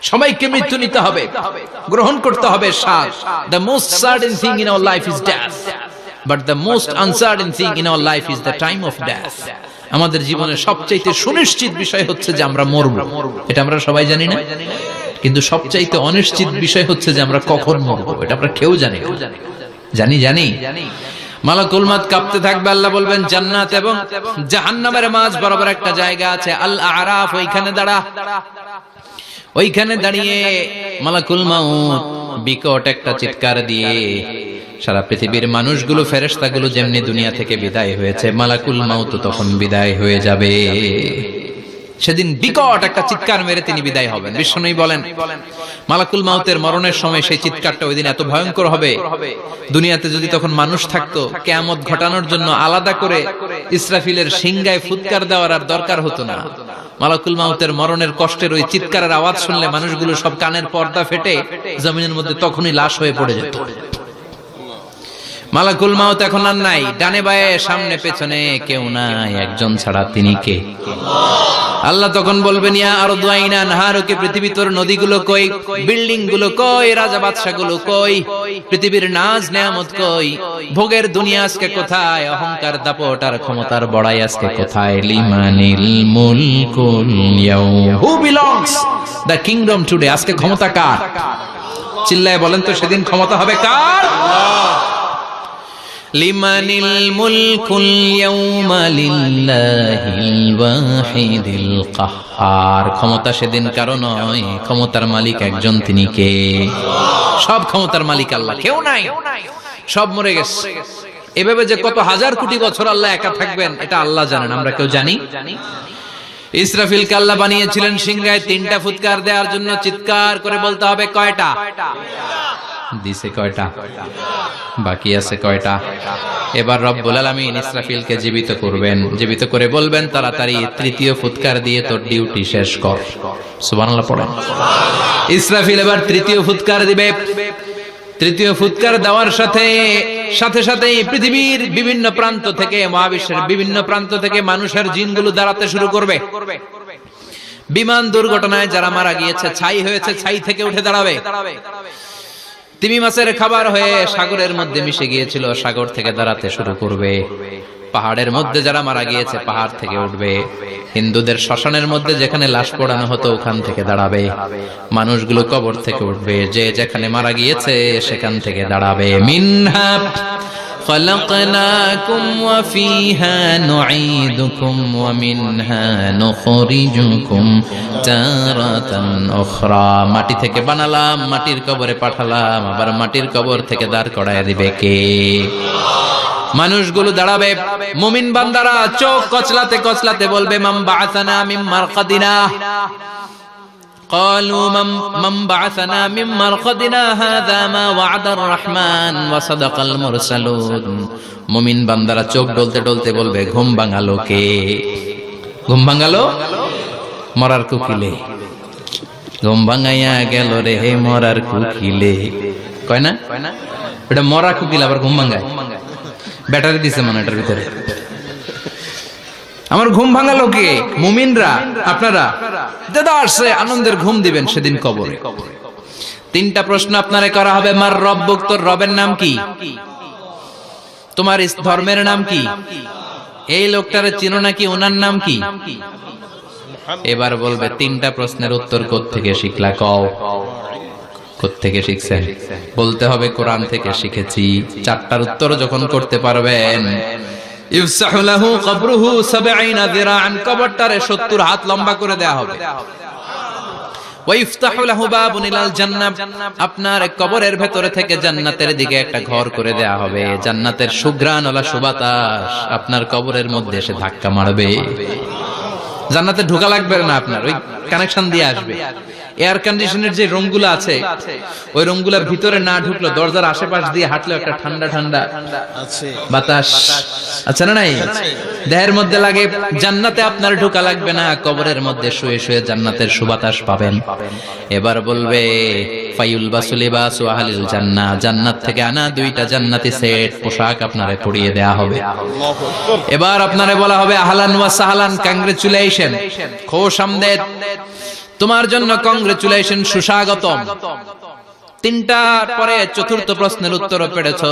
সবাইকে মৃত্যু নিতে হবে, গ্রহণ করতে হবে স্বাদ। The most certain thing in our life is death, but the most uncertain thing in our life is the time of death. আমাদের জীবনের সবচাইতে সুনিশ্চিত বিষয় হচ্ছে যে আমরা মরব, এটা আমরা সবাই জানি না, কিন্তু সবচাইতে অনিশ্চিত বিষয় হচ্ছে যে আমরা কখন মরব, এটা আমরা কেউ জানি না। জানি মালাকুল মাউত কাঁপতে থাকবে। আল্লাহ বলবেন জান্নাত এবং জাহান্নামের মাঝ বরাবর একটা জায়গা আছে, আল আরাফ, ওইখানে দাঁড়া। ওইখানে দাঁড়িয়ে মালাকুল মাউত বিকট একটা চিৎকার দিয়ে সারা পৃথিবীর মানুষগুলো, ফেরেশতাগুলো যেমনি দুনিয়া থেকে বিদায় হয়েছে, মালাকুল মাউত তখন বিদায় হয়ে যাবে। সেদিন বিকট একটা চিৎকার মেরে তিনি বিদায় হবেন। বিশ্বনবী বলেন মালাকুল মাউতের মরণের সময় সেই চিৎকারটা ওই দিন এত ভয়ঙ্কর হবে, দুনিয়াতে যদি তখন মানুষ থাকতো, কিয়ামত ঘটানোর জন্য আলাদা করে ইসরাফিলের সিংগায় ফুৎকার দেওয়ার আর দরকার হতো না। মালাকুল মাউতের মরণের কষ্টের ওই চিৎকারের আওয়াজ শুনলে মানুষগুলো সব কানের পর্দা ফেটে জমিনের মধ্যে তখনই লাশ হয়ে পড়ে যেত। মালাকুল মাউত এখন আর নাই, ডানে বায়ে সামনে পেছনে কেউ নাই, একজন ছাড়া, তিনি কে? আল্লাহ তখন বলবেন ইয়া আরদু আইনা নাহারুকে, পৃথিবী তোর নদীগুলো কই, বিল্ডিং গুলো কই, রাজা বাদশা গুলো কই, পৃথিবীর নাজ নেয়ামত কই, ভোগের দুনিয়া আজকে কোথায়, অহংকার দাপট আর ক্ষমতার বড়াই আজকে কোথায়? লিমানিল মুলকুল ইয়াউম, who belongs the kingdom today, আজকে ক্ষমতা কার? চিল্লায় বলেন তো সেদিন ক্ষমতা হবে কার? লিমানিল মুলকুল ইয়াউমা লিল্লাহিল ওয়াহিদিল কাহ্হার। ক্ষমতা সেদিন কারো নয়, ক্ষমতার মালিক একজন, তিনি কে? সব ক্ষমতার মালিক আল্লাহ, কেউ নাই, সব মরে গেছে। এভাবে যে কত হাজার কোটি বছর আল্লাহ একা থাকবেন এটা আল্লাহ জানেন, আমরা কেউ জানি? ইসরাফিলকে আল্লাহ বানিয়েছিলেন সিংহায় 3টা ফুৎকার দেওয়ার জন্য। চিৎকার করে বলতে হবে কয়টা? দিছে কয়টা? বাকি আছে কয়টা? এবার রব্বুল আলামিন ইসরাফিলকে জীবিত করবেন, জীবিত করে বলবেন তাড়াতাড়ি 3য় ফুৎকার দিয়ে তোর ডিউটি শেষ কর। সুবহানাল্লাহ পড়েন। ইসরাফিল এবার 3য় ফুৎকার দিবে। 3য় ফুৎকার দেওয়ার সাথে সাথে পৃথিবীর বিভিন্ন প্রান্ত থেকে, মহাবিশ্বের বিভিন্ন প্রান্ত থেকে মানুষের জিনগুলো দাঁড়াতে শুরু করবে। বিমান দুর্ঘটনায় যারা মারা গিয়েছে, ছাই হয়েছে, ছাই থেকে উঠে দাঁড়াবে। তিমি মাছের খাবার হয়ে সাগরের মধ্যে মিশে গিয়েছিল, সাগর থেকে দাঁড়াতে শুরু করবে। পাহাড়ের মধ্যে যারা মারা গিয়েছে, পাহাড় থেকে উঠবে। হিন্দুদের শ্মশানের মধ্যে যেখানে লাশ পোড়ানো হতো, ওখান থেকে দাঁড়াবে। মানুষগুলো কবর থেকে উঠবে, যে যেখানে মারা গিয়েছে সেখান থেকে দাঁড়াবে। মিনহা خلقناكم وفيها نعيدكم ومنها نخرجكم تارة أخرى। মাটি থেকে বানালাম, মাটির কবরে পাঠালাম, আবার মাটির কবর থেকে দাঁড় করায় দিবে কে? মানুষগুলো দাঁড়াবে। মুমিন বান্দারা চোখ কচলাতে কচলাতে বলবে মান বাআসানা মিন মারকাদিনা। قالوا من بعثنا من مرقدنا هذا ما وعد الرحمن وصدق المرسلون। মুমিন বান্দারা চোখ ডলতে ডলতে বলবে ঘুম ভাঙালো কে? ঘুম ভাঙালো মরার কুকিলে। ঘুম ভাঙাইয়া গেল রে হে মরার কুকিলে। কয় না এটা মরা কুকিল আবার ঘুম ভাঙায়? ব্যাটারি দিছে মনে এটার ভিতরে। আমার ঘুম ভাঙালো কে? মুমিনরা, আপনারা দাদা আসছে আনন্দের ঘুম দিবেন সেদিন কবরে। 3টা প্রশ্ন আপনারে করা হবে। মার রব্বুক, তোর রবের নাম কি? তোমার ধর্মের নাম কি? এই লোকটারে চিনো নাকি? ওনার নাম কি? এবার বলবে 3টা প্রশ্নের উত্তর কোত্থেকে শিখলা? কও কোত্থেকে শিখছেন? বলতে হবে কোরআন থেকে শিখেছি। 4টার উত্তর যখন করতে পারবেন, ইফসাহু লাহু কবরুহু 70 যিরাআন, কবরটারে 70 হাত লম্বা করে দেয়া হবে। ওয়া ইফতাহু লাহু বাবুন ইলাল জান্নাহ, আপনার কবরের ভেতরে থেকে জান্নাতের দিকে একটা ঘর করে দেয়া হবে। জান্নাতের সুঘ্রাণওয়ালা সুবাতাস আপনার কবরের মধ্যে এসে ধাক্কা মারবে। জান্নাতে ঢোকা লাগবে না, আপনার ওই কানেকশন দিয়ে আসবে। এয়ার কন্ডিশনের যে রুমগুলো আছে, ওই রুমগুলোর ভিতরে না ঢুকলো, দরজার আশেপাশ দিয়ে হাঁটলো একটা ঠান্ডা ঠান্ডা বাতাস আছে না নাই? দেহের মধ্যে লাগে। জান্নাতে আপনার ঢোকা লাগবে না, কবরের মধ্যে শুয়ে শুয়ে জান্নাতের সুবাতাস পাবেন। এবার বলবে ফায়ুলবাসু লিবাসু আহলিল জান্নাহ, জান্নাত থেকে আনা 2টা জান্নাতি সেট পোশাক আপনারে পরিয়ে দেয়া হবে। এবার আপনারে বলা হবে আহলান ওয়া সাহলান, কংগ্রেচুলেশন, খোশামদেদ, তোমার জন্য কংগ্রেচুলেশন, সুস্বাগতম। 3টার পরে 4র্থ প্রশ্নের উত্তরও পেরেছো।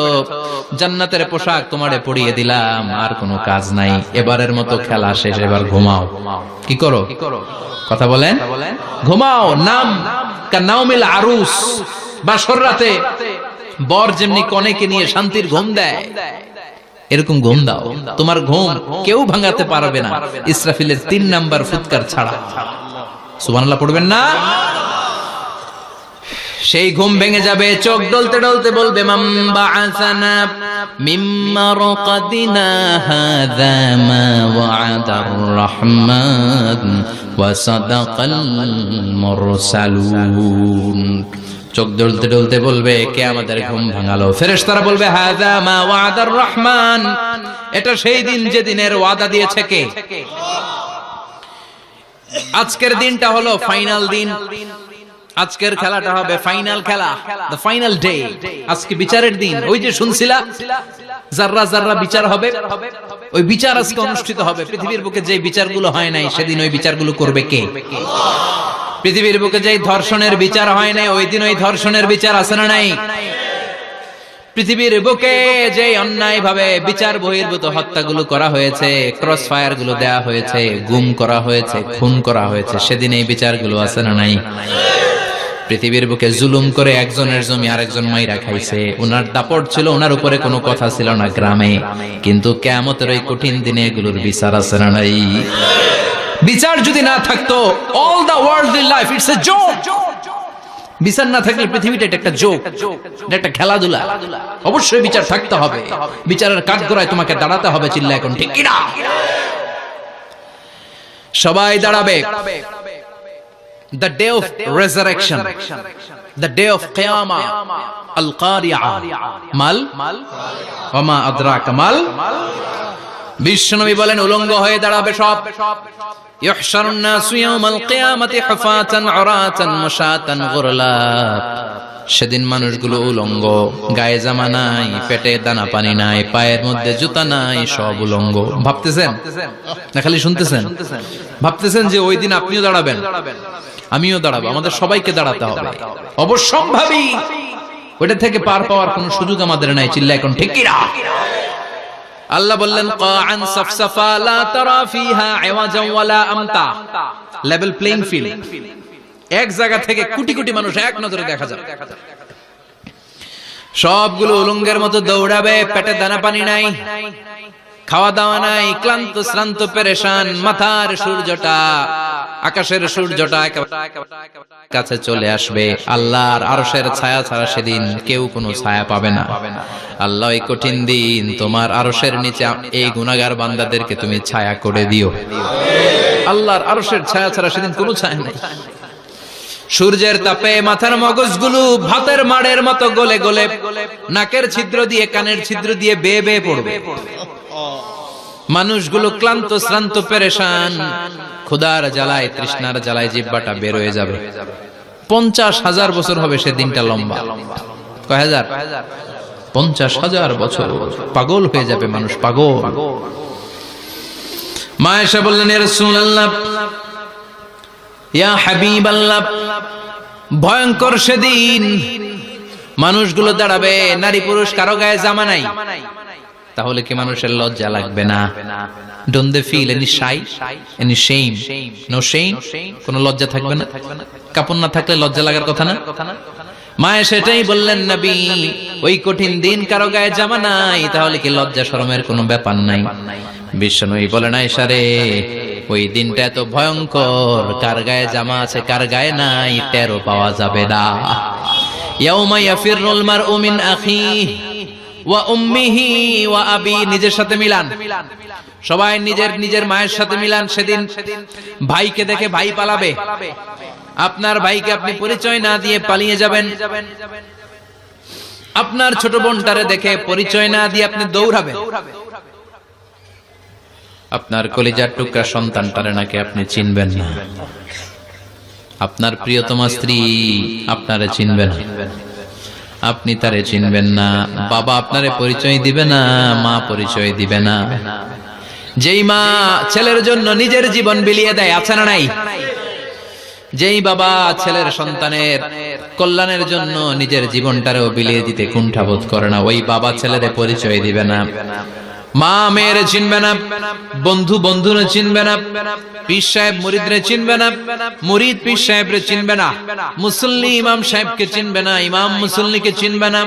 জান্নাতের পোশাক তোমারে পরিয়ে দিলাম, আর কোনো কাজ নাই। এবারের মতো খেলা শেষ, এবার ঘুমাও। কি করো? কথা বলেন, ঘুমাও। নাম কানাউমিল আরুস, বাসর রাতে বর যেমনি কনেকে নিয়ে শান্তির ঘুম দেয়, এরকম ঘুম দাও। তোমার ঘুম কেউ ভাঙাতে পারবে না ইসরাফিলের 3 নাম্বার ফুৎকার ছাড়া। সুবহানাল্লাহ পড়বেন না? সেই ঘুম ভেঙে যাবে। চোখ ডলতে ডলতে বলবে মান বাআসানা মিন মারকাদিনা হাযা মা ওয়া'দার রাহমান ওয়া সাদাকাল মুরসালুন। চোখ ডলতে ডলতে বলবে কে আমাদের ঘুম ভাঙালো? ফেরেশতারা বলবে হাযা মা ওয়া'দার রাহমান, এটা সেই দিন যেদিনের ওয়াদা দিয়েছে কে? আজকের দিনটা হলো ফাইনাল দিন। আজকের খেলাটা হবে ফাইনাল খেলা, দ্য ফাইনাল ডে। আজকে বিচারের দিন। ওই যে শুনছিলা জাররা জাররা বিচার হবে, ওই বিচার আজকে অনুষ্ঠিত হবে। পৃথিবীর বুকে যে বিচারগুলো হয় নাই, সেদিন ওই বিচারগুলো করবে কে? পৃথিবীর বুকে যে ধর্ষণের বিচার হয় নাই, ওই দিন ওই ধর্ষণের বিচার আছে না নাই? পৃথিবীর বুকে যে অন্যায় ভাবে বিচার বহির্ভূত হত্যাগুলো করা হয়েছে, ক্রস ফায়ার গুলো দেয়া হয়েছে, গুম করা হয়েছে, খুন করা হয়েছে, সেদিন এই বিচারগুলো আছে না নাই? পৃথিবীর বুকে জুলুম করে একজনের জমি আরেকজন মাইরা খাইছে, ওনার দাপট ছিল, ওনার উপরে কোনো কথা ছিল না গ্রামে, কিন্তু কিয়ামতের ওই কঠিন দিনে এগুলোর বিচার আছে না নাই? বিচার যদি না থাকতো, all the worldly life it's a joke. বিচার না থাকলে পৃথিবীটা এটা একটা জোক, এটা একটা খেলাধুলা। অবশ্যই বিচার থাকতে হবে, বিচারের কাঠগড়ায় তোমাকে দাঁড়াতে হবে। চিল্লা এখন ঠিক কিনা? সবাই দাঁড়াবে। The day of resurrection, the day of qiyamah, al-qari'ah, mal wa ma adraka mal। বিশ্বনবী বলেন উলঙ্গ হয়ে দাঁড়াবে সব। ইহশারুন নাসু ইয়াওমাল কিয়ামাতি হুফাতান উরাতান মুশাতান গুরলা। সেদিন মানুষগুলো উলঙ্গ, গায়ে জামা নাই, পেটে দানা পানি নাই, পায়ের মধ্যে জুতা নাই, সব উলঙ্গ। ভাবতেছেন না খালি শুনতেছেন? ভাবতেছেন যে ওই দিন আপনিও দাঁড়াবেন, আমিও দাঁড়াবো, আমাদের সবাইকে দাঁড়াতে হবে। অবশ্যম্ভাবী, ওইটা থেকে পার পাওয়ার কোনো সুযোগ আমাদের নাই। চিল্লা এখন ঠিক কিনা? আল্লাহ বললেন কাআন সাফসাফা লা তারা ফিহা ইওয়াজান ওয়ালা আমতা। লেভেল প্লেইং ফিল্ড, এক জায়গা থেকে কোটি কোটি মানুষ এক নজরে দেখা যাবে। সবগুলো উলঙ্গের মতো দৌড়াবে, পেটে দানা পানি নাই, খাওয়া দাওয়া নাই, ক্লান্ত শ্রান্ত পেরেশান। মাথার সূর্যটা, আকাশের সূর্যটা কাছে চলে আসবে। আল্লাহর আরশের ছায়া ছাড়া সেদিন কেউ কোনো ছায়া পাবে না। আল্লাহ এই কঠিন দিন তোমার আরশের নিচে এই গুনাহগার বান্দাদেরকে তুমি ছায়া করে দিও। আল্লাহর আরশের ছায়া ছাড়া সেদিন কোনো ছায়া নাই। সূর্যের তাপে মাথার মগজগুলো ভাতের মাড়ের মতো গলে গলে নাকের ছিদ্র দিয়ে, কানের ছিদ্র দিয়ে বেয়ে বেয়ে পড়বে। মানুষগুলো ক্লান্ত শ্রান্ত পেরেশান, ক্ষুধার জ্বালায় তৃষ্ণার জ্বালায় জিহ্বাটা বের হয়ে যাবে। 50,000 বছর হবে সেদিনটা লম্বা। কয় হাজার? 50,000 বছর। পাগল হয়ে যাবে মানুষ, পাগল। মা আয়েশা বললেন, ইয়া রাসূলুল্লাহ, ইয়া হাবিবাল্লাহ, ভয়ঙ্কর সেদিন মানুষগুলো দাঁড়াবে, নারী পুরুষ কারো গায়ে জামা নাই। তাহলে কি মানুষের লজ্জা লাগবে না? Don't they feel any shy, any shame? No shame? কোনো লজ্জা থাকবে না? কাপড় না থাকলে লজ্জা লাগার কথা না? মায়ে সেটাই বললেন, নবী, ওই কঠিন দিন কারো গায়ে জামা নাই, তাহলে কি লজ্জা শরমের কোনো ব্যাপার নাই? বিশ্বনবী বলেন, আয়েশা রে, ওই দিনটা এত ভয়ঙ্কর, কার গায়ে জামা আছে কার গায়ে নাই টেরও পাওয়া যাবে না। ইয়াউমা ইয়াফিরুল মারউ মিন আখিহি ওয়া উম্মিহি ওয়া আবি। নিজের সাথে মিলান, সবাই নিজের নিজের মায়ের সাথে মিলান। সেদিন ভাইকে দেখে ভাই পালাবে। আপনার ভাইকে আপনি পরিচয় না দিয়ে পালিয়ে যাবেন। আপনার ছোট বোনটারে দেখে পরিচয় না দিয়ে আপনি দৌড়াবেন। আপনার কলিজার টুকরা সন্তানটারে নাকি আপনি চিনবেন না। আপনার প্রিয়তমা স্ত্রী আপনারে চিনবে না, আপনি তারে চিনবেন না। বাবা আপনারে পরিচয় দিবে না, মা পরিচয় দিবে না। যেই মা ছেলের জন্য নিজের জীবন বিলিয়ে দেয়, আছে না নাই? যেই বাবা ছেলের সন্তানের কল্যাণের জন্য নিজের জীবনটারেও বিলিয়ে দিতে কুণ্ঠাবোধ করে না, ওই বাবা ছেলেরে পরিচয় দিবে না। মা মেয়েরে চিনবে না, বন্ধু বন্ধুরে চিনবে না, পীর সাহেব মুরিদরে চিনবে না, মুরিদ পীর সাহেবরে চিনবে না, মুসল্লি ইমাম সাহেবকে চিনবে না, ইমাম মুসল্লিকে চিনবে না,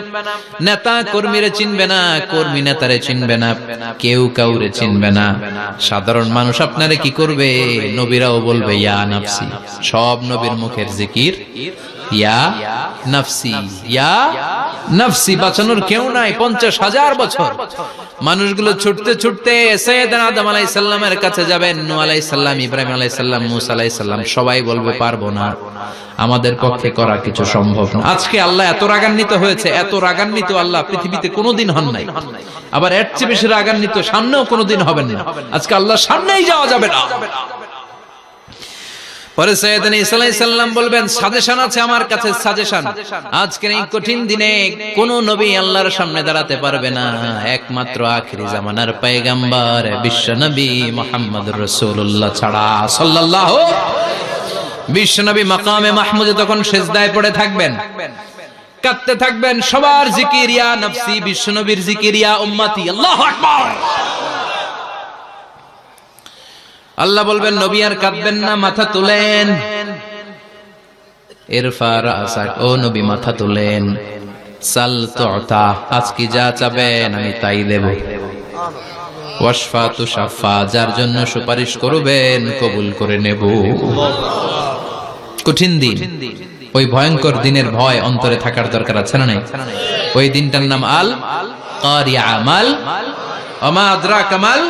নেতা কর্মীরে চিনবে না, কর্মী নেতারে চিনবে না, কেউ কাউরে চিনবে না। সাধারণ মানুষ আপনারে কি করবে? নবীরাও বলবে ইয়া নাফসি। সব নবীর মুখের জিকির ইয়া নাফসি, ইয়া নাফসি। বাঁচানোর কেউ নাই। 50,000 বছর মানুষগুলো ছুটতে ছুটতে সাইয়েদনা আদম আলাইহিস সালামের কাছে যাবেন। নূহ আলাইহিস সালাম, ইব্রাহিম আলাইহিস সালাম, মূসা আলাইহিস সালাম, সবাই বলবে পারবো না, আমাদের পক্ষে করা কিছু সম্ভব না। আজকে আল্লাহ এত রাগান্বিত হয়েছে, এত রাগান্বিত আল্লাহ পৃথিবীতে কোনোদিন হন নাই। আবার এর চেয়ে বেশি রাগান্বিত সামনেও কোনোদিন হবেন না। আজকে আল্লাহর সামনেই যাওয়া যাবে না। পরে সাইয়েদনা ঈসা আলাইহিস সালাম বলবেন, সাজেশন আছে আমার কাছে, সাজেশন। আজকের এই কঠিন দিনে কোন নবী আল্লাহর সামনে দাঁড়াতে পারবে না, একমাত্র আখিরি জামানার পয়গম্বর বিশ্ব নবী মুহাম্মদুর রাসূলুল্লাহ ছাড়া সাল্লাল্লাহু। বিশ্ব নবী মাকামে মাহমুদে তখন সিজদায় পড়ে থাকবেন, কাঁদতে থাকবেন। সবার জিকির ইয়া নফসি, বিশ্ব নবীর জিকির ইয়া উম্মতি। আল্লাহু আকবার। আল্লাহ বলবেন, নবী আর কাঁদবেন না, মাথা তুলেন। ইরফা রাসাক, ও নবী মাথা তোলেন, সাল তুতা, আজকে যা চাবেন আমি তাই দেব। ওয়াশফা তুশাফা, যার জন্য সুপারিশ করবেন কবুল করে নেব। কঠিন দিন, ওই ভয়ঙ্কর দিনের ভয় অন্তরে থাকার দরকার আছে না নাই? ওই দিনটার নাম আল কারিয়া, মাল ওমা আদরাকা মাল।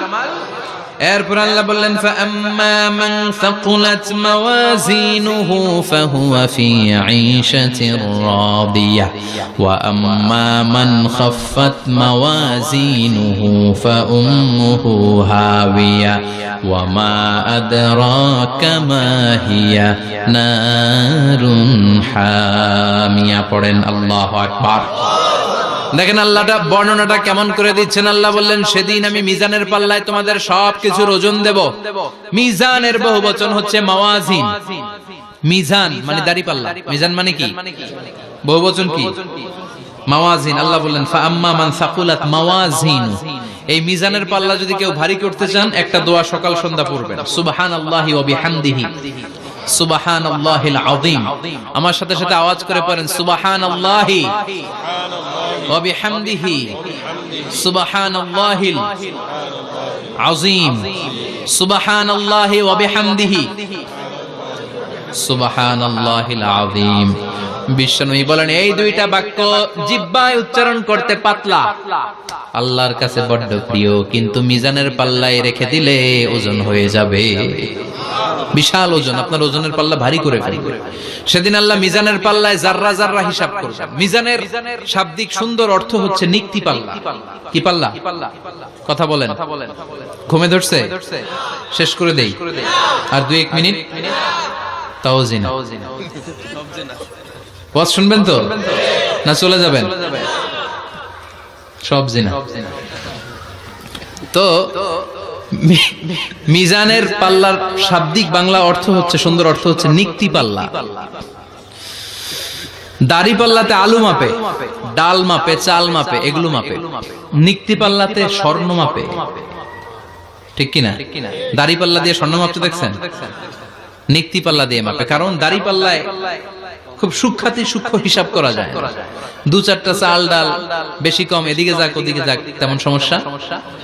এরপর আল্লাহ বললেন ফাআম্মা মান সাকুলাত মাওয়াজিনুহু ফাহুয়া ফি ঈশাতির রাদিয়াহ ওয়া আম্মা মান খাফফাত মাওয়াজিনুহু ফাউম্মুহু হাওিয়া ওয়া মা আদরাকা মা হিয়া নারুন হামিয়া। পড়েন আল্লাহু আকবার। দেখেন আল্লাহটা বর্ণনাটা কেমন করে দিচ্ছেন। আল্লাহ বললেন সেদিন আমি মিজানের পাল্লায় তোমাদের সবকিছুর ওজন দেব। মিজানের বহুবচন হচ্ছে মাওয়াজিন। মিজান মানে দাড়ি পাল্লা, মিজান মানে কি? বহুবচন কি? মাওয়াজিন। আল্লাহ বললেন ফাআম্মা মান সাকুলাত মাওয়াজিনু, এই মিজানের পাল্লা যদি কেউ ভারী করতে চান একটা দোয়া সকাল সন্ধ্যা পড়বেন, সুবহানাল্লাহি ওয়া বিহামদিহি সুবহানাল্লাহিল আযীম। আমার সাথে সাথে আওয়াজ করে পড়েন সুবহানাল্লাহি ওয়া বিহামদিহি সুবহানাল্লাহিল আযীম, সুবহানাল্লাহি ওয়া বিহামদিহি সুবহানাল্লাহিল আযীম। বিশ্বনবী বলেন এই দুইটা বাক্য জিহ্বায় উচ্চারণ করতে পাতলা, আল্লাহর কাছে বড্ড প্রিয়, কিন্তু মিজানের পাল্লায় রেখে দিলে ওজন হয়ে যাবে, বিশাল ওজন। আপনার ওজনের পাল্লা ভারী করে ফেলবে। সেদিন আল্লাহ মিজানের পাল্লায় জাররা জাররা হিসাব করবে। মিজানের শাব্দিক সুন্দর অর্থ হচ্ছে নিক্তি পাল্লা। কি পাল্লা? কথা বলেন, ঘুমে ধরছে? শেষ করে দেই, আর 2-1 মিনিট। তাও জিনা ওয়াজ শুনবেন তো না চলে যাবেন? সব জিনা। তো মিজানের পাল্লার শাব্দিক বাংলা অর্থ হচ্ছে, সুন্দর অর্থ হচ্ছে নিক্তি পাল্লা। দাড়ি পাল্লাতে আলু মাপে, ডাল মাপে, চাল মাপে, এগুলো মাপে। নিক্তি পাল্লাতে স্বর্ণ মাপে, ঠিক কিনা? দাড়ি পাল্লা দিয়ে স্বর্ণ মাপতে দেখছেন? নিক্তি পাল্লা দিয়ে মাপে। কারণ দাড়ি পাল্লায় খুব সূক্ষ্ম হিসাব করা যায়। 2-4টা চাল ডাল বেশি কম এদিকে যাক ওদিকে যাক তেমন সমস্যা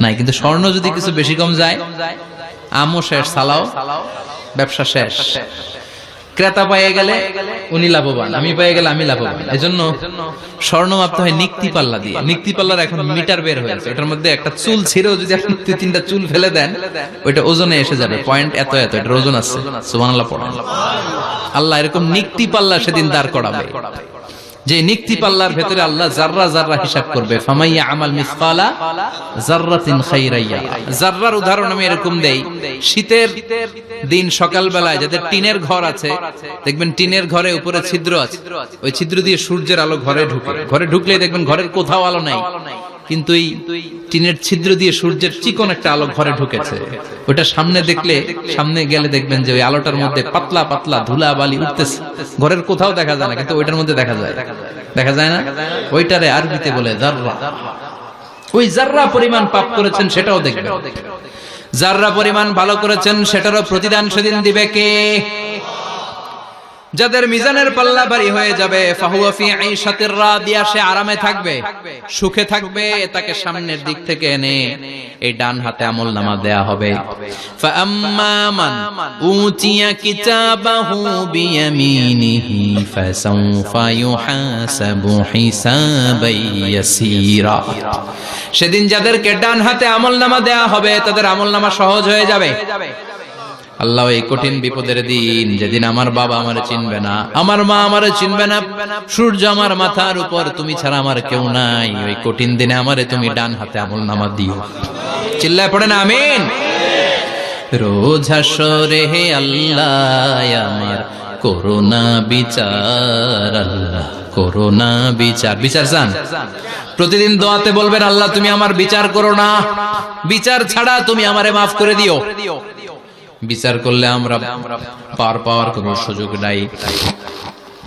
নাই, কিন্তু স্বর্ণ যদি কিছু বেশি কম যায়, আমও শেষ, সালাও ব্যবসা শেষ। ক্রেতা পেয়ে গেলে উনি লাভবান, আমি পেয়ে গেলে আমি লাভবান। এজন্য স্বর্ণ মাপতে হয় নিক্তি পাল্লা দিয়ে। নিক্তি পাল্লার এখন মিটার বের হয়েছে, ওটার মধ্যে একটা চুল ছিঁড়েও যদি আপনি 2-3টা চুল ফেলে দেন ওইটা ওজনে এসে যাবে, পয়েন্ট এত এত, এটার ওজন আছে। সুবহানাল্লাহ পড়েন। আল্লাহ এরকম নিক্তি পাল্লা সেদিন দাঁড় করাবে, যে নিক্তি পাল্লার ভেতরে আল্লাহ জাররা জাররা হিসাব করবে। ফামাইয়া আমাল মিসকালা জাররাতিন খাইরান ইয়ারা। জাররার উদাহরণ আমি এরকম দেই, শীতের দিন সকাল বেলায় যাদের টিনের ঘর আছে, দেখবেন টিনের ঘরে উপরে ছিদ্র আছে, ওই ছিদ্র দিয়ে সূর্যের আলো ঘরে ঢুকে। ঘরে ঢুকলেই দেখবেন ঘরের কোথাও আলো নাই, কিন্তু এই টিনের ছিদ্র দিয়ে সূর্যের চিকন একটা আলো ঘরে ঢুকেছে। ওটা সামনে দেখলে, সামনে গেলে দেখবেন যে ওই আলোটার মধ্যে পাতলা পাতলা ধুলা বালি উঠতেছে, ঘরের কোথাও দেখা যায় না, কিন্তু ওইটার মধ্যে দেখা যায়। দেখা যায় না? ওইটারে আরবিতে বলে জাররা। ওই জাররা পরিমাণ পাপ করেছেন সেটাও দেখবেন, জাররা পরিমাণ ভালো করেছেন সেটারও প্রতিদান সেদিন দিবে কে? যাদের মিজানের পাল্লা ভারী হয়ে যাবে, ফাহুয়া ফি ঈশাতির রাদিয়া, সে আরামে থাকবে, সুখে থাকবে। তাকে সামনের দিক থেকে এনে এই ডান হাতে আমলনামা দেয়া হবে। ফাআম্মা মান উতিয়া কিতাবাহু বিয়ামিনিহি ফাসাউফা ইউহাসাবু হিসাবান ইয়াসীরা। সেদিন যাদেরকে ডান হাতে আমলনামা দেয়া হবে তাদের আমলনামা সহজ হয়ে যাবে। আল্লাহ এই কঠিন বিপদের দিন, যেদিন আমার বাবা আমারে চিনবে না, আমার মা আমারে চিনবে না, সূর্য আমার মাথার উপর, তুমি ছাড়া আমার কেউ নাই, ওই কঠিন দিনে আমারে তুমি ডান হাতে আমলনামা দিও। চিল্লায় পড়েন আমিন। রোজ হাসরে হে আল্লাহ আমার করোনা বিচার, আল্লাহ করোনা বিচার। বিচার চান? প্রতিদিন দোয়াতে বলবেন আল্লাহ তুমি আমার বিচার করো না, বিচার ছাড়া তুমি আমারে মাফ করে দিও। বিচার করলে আমরা পার পাওয়ার কোনো সুযোগ নাই।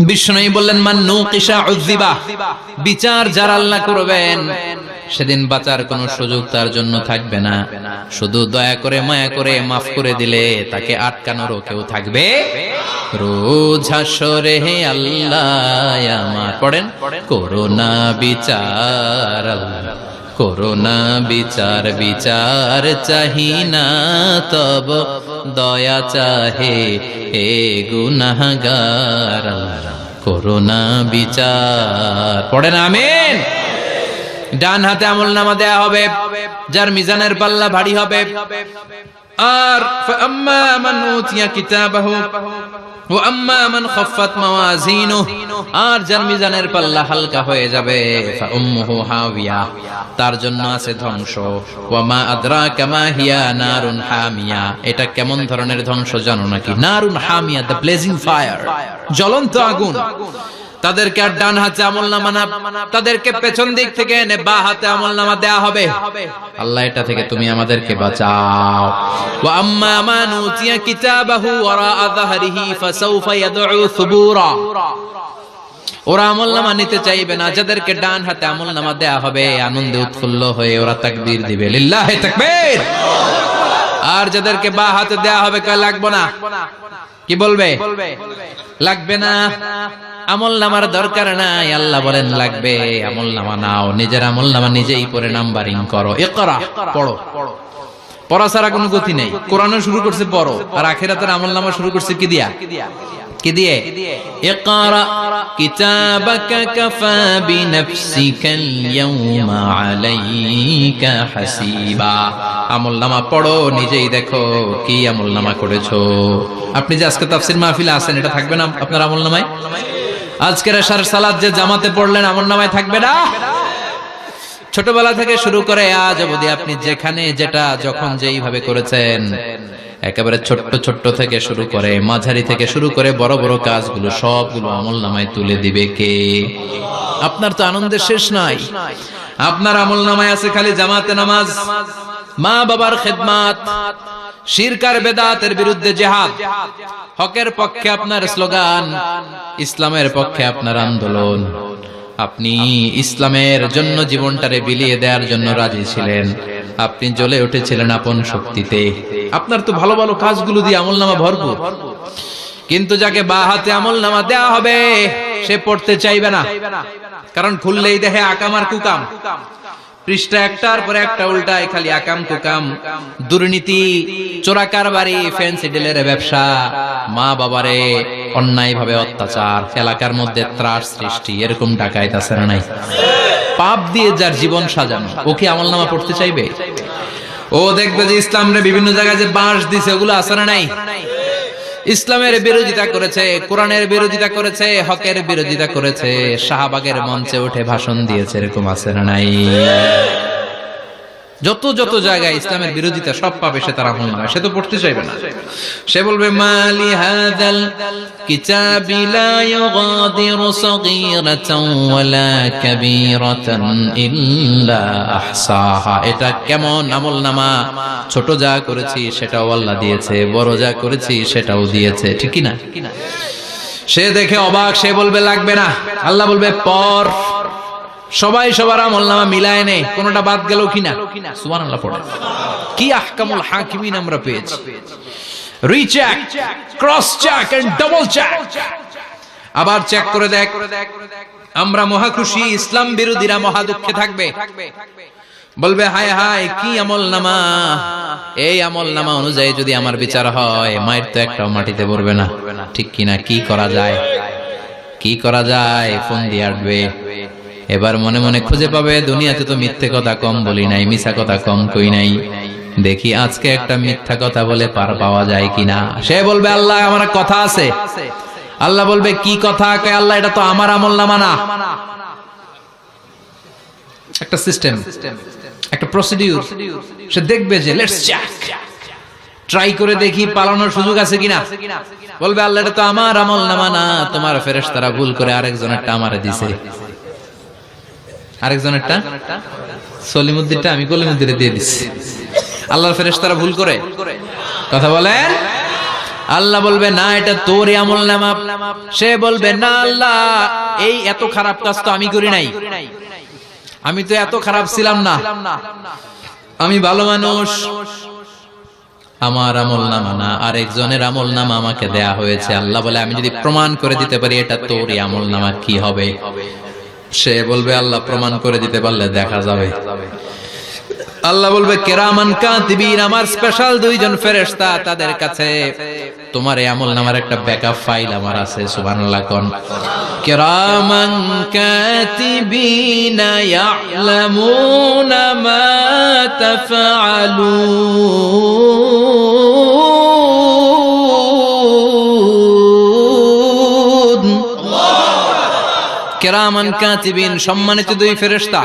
বিষ্ণু বললেন মান নুকিশা উযিবা, বিচার যারা আল্লাহ করবেন সেদিন বাঁচার কোনো সুযোগ তার জন্য থাকবে না। শুধু দয়া করে মায়া করে মাফ করে দিলে তাকে আটকানোরও কেউ থাকবে। রোজ হাসরে হে আল্লাহ আমার, পড়েন, করোনা বিচার আল্লাহ, করোনা বিচার, বিচার চাহি না তব দয়া চাহে হে গুনাহগার আল্লাহ, করোনা বিচার। পড়েন আমিন। ডান হাতে আমলনামা দেয়া হবে যার মিজানের পাল্লা ভারী হবে। আর ফাআম্মা মান উতিয়া কিতাবাহু ওয়া আম্মা মান খাফফাত মাওয়াজিনুহু, আর যার মিজানের পাল্লা হালকা হয়ে যাবে ফাউম্মুহু হাওিয়া, তার জন্য আছে ধ্বংস। ওয়া মা আদরাকা মা হিয়া নারুন হামিয়া, এটা কেমন ধরনের ধ্বংস জানো নাকি? নারুন হামিয়া, দ্য ব্লেজিং ফায়ার, জ্বলন্ত আগুন। তাদেরকে আর ডান হাতে আমলনামা না, তাদেরকে পেছন দিক থেকে এনে বাঁ হাতে আমলনামা দেয়া হবে। আল্লাহ এটা থেকে তুমি আমাদেরকে বাঁচাও। ওয়া আম্মা মান উতিয়া কিতাবাহু ওয়ারা যাহরিহি ফাসাউফা ইয়াদউ সুবুরা, ওরা আমলনামা নিতে চাইবে না। যাদেরকে ডান হাতে আমলনামা দেয়া হবে আনন্দে উৎফুল্ল হয়ে ওরা তাকবীর দিবে, লিল্লাহি তাকবীর। আর যাদেরকে বাঁ হাতে দেয়া হবে কয় লাগবে না, কি বলবে? লাগবে না, আমলনামার দরকার নাই। আল্লাহ বলেন লাগবে, আমলনামা নাও, নিজের আমলনামা নিজেই পড়ে নাম্বারিং করো। ইকরা, পড়ো। পড়া ছাড়া কোনো গতি নেই। কোরআনও শুরু করছে পড়ো, আর আখিরাতের আমলনামা শুরু করছে কি দিয়া? কি দিয়ে? ইকরা কিতাবাকা কাফা বিনাফসিকাল ইয়াউমা আলাইকা হাসিবা। আমলনামা পড়ো, নিজেই দেখো কি আমলনামা করেছো। আপনি যে আজকে তাফসীর মাহফিলে আছেন, এটা থাকবে না আপনার আমলনামায়? আজকের এশার সালাত যে জামাতে পড়লেন, আমলনামায় থাকবে না? ছোটবেলা থেকে শুরু করে আজ অবধি আপনি যেখানে যেটা যখন যেইভাবে করেছেন, একেবারে ছোট্ট ছোট্ট থেকে শুরু করে মাঝারি থেকে শুরু করে বড় বড় কাজগুলো সবগুলো আমলনামায় তুলে দিবে কে? আপনার তো আনন্দের শেষ নাই। আপনার আমলনামায় আছে খালি জামাতে নামাজ, মা বাবার খেদমাত, শিরক আর বেদাতের বিরুদ্ধে জিহাদ, হকের পক্ষে আপনার স্লোগান, ইসলামের পক্ষে আপনার আন্দোলন। আপনি ইসলামের জন্য জীবনটারে বিলিয়ে দেওয়ার জন্য রাজি ছিলেন। আপনি জ্বলে উঠেছিলেন আপন শক্তিতে। আপনার তো ভালো ভালো কাজগুলো দিয়ে আমলনামা ভরপুর। কিন্তু যাকে বাঁ হাতে আমলনামা দেয়া হবে সে পড়তে চাইবে না, কারণ খুললেই দেখে আকাম আর কুকাম। পৃষ্ঠা একটার পরে একটা উল্টায় খালি আকাম কুকাম, দুর্নীতি, চোরা কারবারি, ফ্যান্সি ডিলের ব্যবসা, মা বাবারে অন্যায় ভাবে অত্যাচার, এলাকার মধ্যে ত্রাস সৃষ্টি, এরকম ডাকাইত আছে না নাই? পাপ দিয়ে যার জীবন সাজানো, ওকে আমলনামা পড়তে চাইবে? ও দেখবে যে ইসলামরে বিভিন্ন জায়গায় যে বাঁশ দিছে, ওগুলো আছে না নাই? ইসলামের বিরোধিতা করেছে, কোরআনের বিরোধিতা করেছে, হকের বিরোধিতা করেছে, শাহবাগের মঞ্চে উঠে ভাষণ দিয়েছে, এরকম আছে না নাই? যত যত জায়গায় ইসলামের বিরোধিতা সব পাবে সে, তার আমলনামায়। সে তো পড়তে চাইবে না। সে বলবে মালি হাযাল কিতাবি লা ইউগাদিরু সাগীরাতান ওয়ালা কাবীরাতান ইল্লা আহসাহা। এটা কেমন আমলনামা? ছোট যা করেছি সেটাও আল্লাহ দিয়েছে, বড় যা করেছি সেটাও দিয়েছে, ঠিক কি না? সে দেখে অবাক, সে বলবে লাগবে না। আল্লাহ বলবে পর। সবাই সবার আমলনামা মিলায় নে, কোনটা বাদ গেল কিনা? সুবহানাল্লাহ পড়ে। কি আহকামুল হাকিমিন আমরা পেয়েছি। Recheck, cross check and double check. আবার চেক করে দেখ। আমরা মহা খুশি, ইসলাম বিরোধীরা মহা দুঃখে থাকবে। বলবে হায় হায় কি আমলনামা! এই আমলনামা অনুযায়ী যদি আমার বিচার হয়, মায়ের তো একটাও মাটিতে পড়বে না, ঠিক কিনা? কি করা যায়? কি করা যায়? ফোন দিয়ে আসবে। এবার মনে মনে খুঁজে পাবে, দুনিয়াতে তো মিথ্যে কথা কম বলি নাই, মিছা কথা কম কই নাই, দেখি আজকে একটা মিথ্যা কথা বলে পার পাওয়া যায় কিনা। সে বলবে আল্লাহ আমার কথা আছে। আল্লাহ বলবে কি কথা? আল্লাহ এটা তো আমার আমলনামা না। একটা সিস্টেম, একটা প্রসিডিউর। সে দেখবে যে লেটস চেক, ট্রাই করে দেখি পালানোর সুযোগ আছে কিনা। বলবে আল্লাহ এটা তো আমার আমলনামা না, তোমার ফেরেশতারা ভুল করে আরেকজনেরটা আমারে দিছে। আরেকজনেরটা সলিমুদ্দিনটা আমি কলিমুদ্দিনে দিয়ে দিচ্ছি। আল্লাহর ফেরেশতারা ভুল করে কথা বলেন। আল্লাহ বলবে না এটা তোর আমলনামা। সে বলবে না আল্লাহ এই এত খারাপ কাজ তো আমি করি নাই, আমি তো এত খারাপ ছিলাম না, আমি ভালো মানুষ। আমার আমলনামা না, আরেকজনের আমলনামা আমাকে দেয়া হয়েছে। আল্লাহ বলে আমি যদি প্রমাণ করে দিতে পারি এটা তোরই আমলনামা, কি হবে? সে বলবে আল্লাহ প্রমাণ করে দিতে পারলে দেখা যাবে। আল্লাহ বলবে কিরামান কাতিবিন, আমার স্পেশাল দুইজন ফেরেশতা, তাদের কাছে তোমার এই আমলনামার একটা ব্যাকআপ ফাইল আমার আছে। সুবহানাল্লাহ কোন কিরামান কাতিবিন ইয়ালামুনা মা তাফআলুন। কিরামান কাতিবিন, সম্মানিত দুই ফেরেশতা,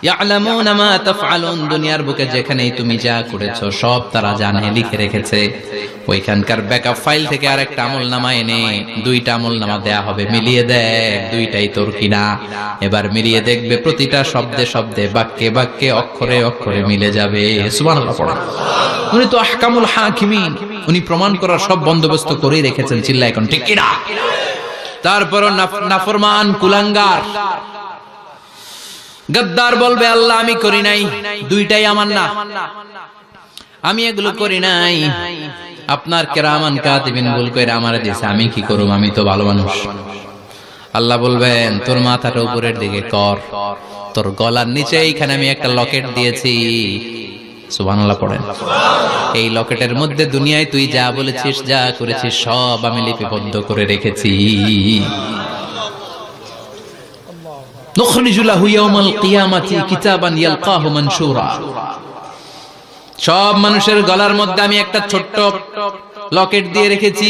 ইয়ালামুনা মা তাফআলুন, দুনিয়ার বুকে যেখানেই তুমি যা করেছো সব তারা জানে, লিখে রেখেছে। ওইখানকার ব্যাকআপ ফাইল থেকে আরেকটা আমলনামা এনে দুইটা আমলনামা দেয়া হবে, মিলিয়ে দেখ দুইটাই তোর কিনা। এবার মিলিয়ে দেখবে প্রতিটা শব্দে শব্দে, বাক্যে বাক্যে, অক্ষরে অক্ষরে মিলে যাবে। সুবহানাল্লাহ পড়া। উনি তো আহকামুল হাকিমিন, উনি প্রমাণ করার সব বন্দোবস্ত করেই রেখেছেন। চিল্লা এখন ঠিক কিনা? তারপর নাফরমান কুলাঙ্গার গদ্দার বলবে আল্লাহ আমি করি নাই, দুইটাই আমার না, আমি এগুলো করি নাই। আপনার কিরামান কাতিবিন ভুল করে আমারে দিয়েছে, আমি কি করব? আমি তো ভালো মানুষ। আল্লাহ বলবেন তোর মাথাটা উপরের দিকে কর, তোর গলার নিচে এইখানে আমি একটা লকেট দিয়েছি। সুবহানাল্লাহ পড়েন। এই লকেটের মধ্যে দুনিয়ায় তুই যা বলেছিস, যা করেছিস সব আমি লিপিবদ্ধ করে রেখেছি। নুখরিজু লাহু ইয়াওমাল কিয়ামাতি কিতাবান ইয়ালকাহু মানশুরা। সব মানুষের গলার মধ্যে আমি একটা ছোট্ট লকেট দিয়ে রেখেছি।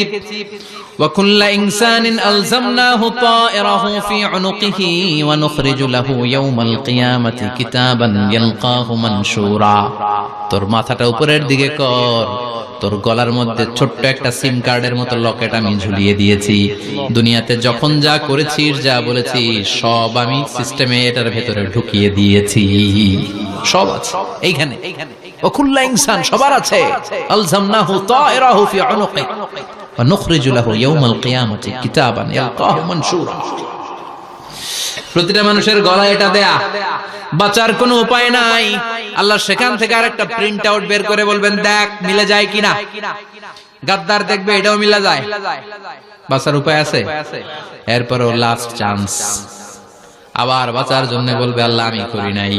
ওয়া কুল্লা ইনসানিন আলজামনাহু তায়রাহু ফি উনুকিহি ওয়া নুখরিজু লাহু ইয়াওমাল কিয়ামাতি কিতাবান ইয়ালকাহু মানশুরা। তোর মাথাটা উপরের দিকে কর, তোর গলার মধ্যে ছোট্ট একটা সিম কার্ডের মতো লকেট আমি ঝুলিয়ে দিয়েছি। দুনিয়াতে যখন যা করেছিস, যা বলেছিস সব আমি সিস্টেমে এটার ভেতরে ঢুকিয়ে দিয়েছি। সব আছে এইখানে। ওকুল্লা ইনসান, সবার আছে। আলজামনাহু তায়রাহু ফি উনুকি ওয়া নুখরিজু লাহু ইয়াওমাল কিয়ামাতি কিতাবান ইয়ালকাহু মানশুরা। প্রতিটা মানুষের গলায় এটা দেয়া, বাঁচার কোনো উপায় নাই। আল্লাহ সেখান থেকে আরেকটা প্রিন্ট আউট বের করে বলবেন দেখ মিলে যায় কিনা। গাদ্দার দেখবে এটাও মিলে যায়, বাঁচার উপায় আছে। এরপরও লাস্ট চান্স, আবার বাঁচার জন্য বলবে আল্লাহ আমি করি নাই।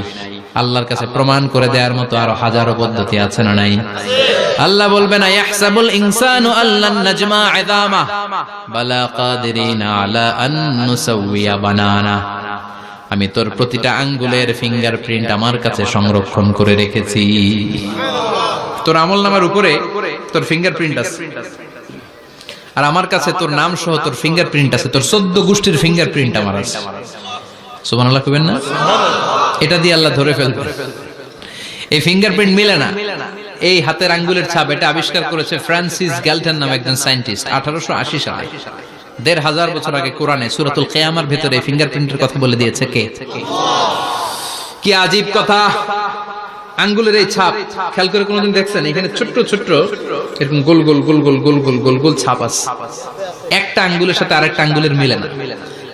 আল্লাহর কাছে প্রমাণ করে দেওয়ার মতো আরো হাজারো পদ্ধতি আছে না নাই? আল্লাহ বলবেন ইয়াহসাবুল ইনসানু আল্লান নাজমা ইযামা বালা কাদিরিনা আলা আন নুসাওয়িয়া বানানা। আমি তোর প্রতিটা আঙ্গুলের ফিঙ্গারপ্রিন্ট আমার কাছে সংরক্ষণ করে রেখেছি। তোর আমলনামার উপরে তোর ফিঙ্গারপ্রিন্ট আছে, আর আমার কাছে তোর নাম সহ তোর ফিঙ্গারপ্রিন্ট আছে। তোর 14 গোষ্ঠীর ফিঙ্গারপ্রিন্ট আমার আছে। সুবহানাল্লাহ কইবেন না? এটা দিয়ে আল্লাহ ধরে ফেলবে। এই ফিঙ্গারপ্রিন্ট মিলে না, এই হাতের আঙ্গুলের ছাপ, এটা আবিষ্কার করেছে ফ্রান্সিস গ্যালটন নামে একজন সায়েন্টিস্ট 1880 সালে। 1500 বছর আগে কোরআনে সূরাতুল কিয়ামার ভিতরে ফিঙ্গারপ্রিন্টের কথা বলে দিয়েছে কে? কি আজীব কথা! আঙ্গুলের এই ছাপ খেয়াল করে কোনোদিন দেখছেন? এখানে ছোট্ট ছোট্ট এরকম গোল গোল গোল গোল গোল গোল গোল গোল ছাপ আছে। একটা আঙ্গুলের সাথে আরেকটা আঙ্গুলের মিলে না।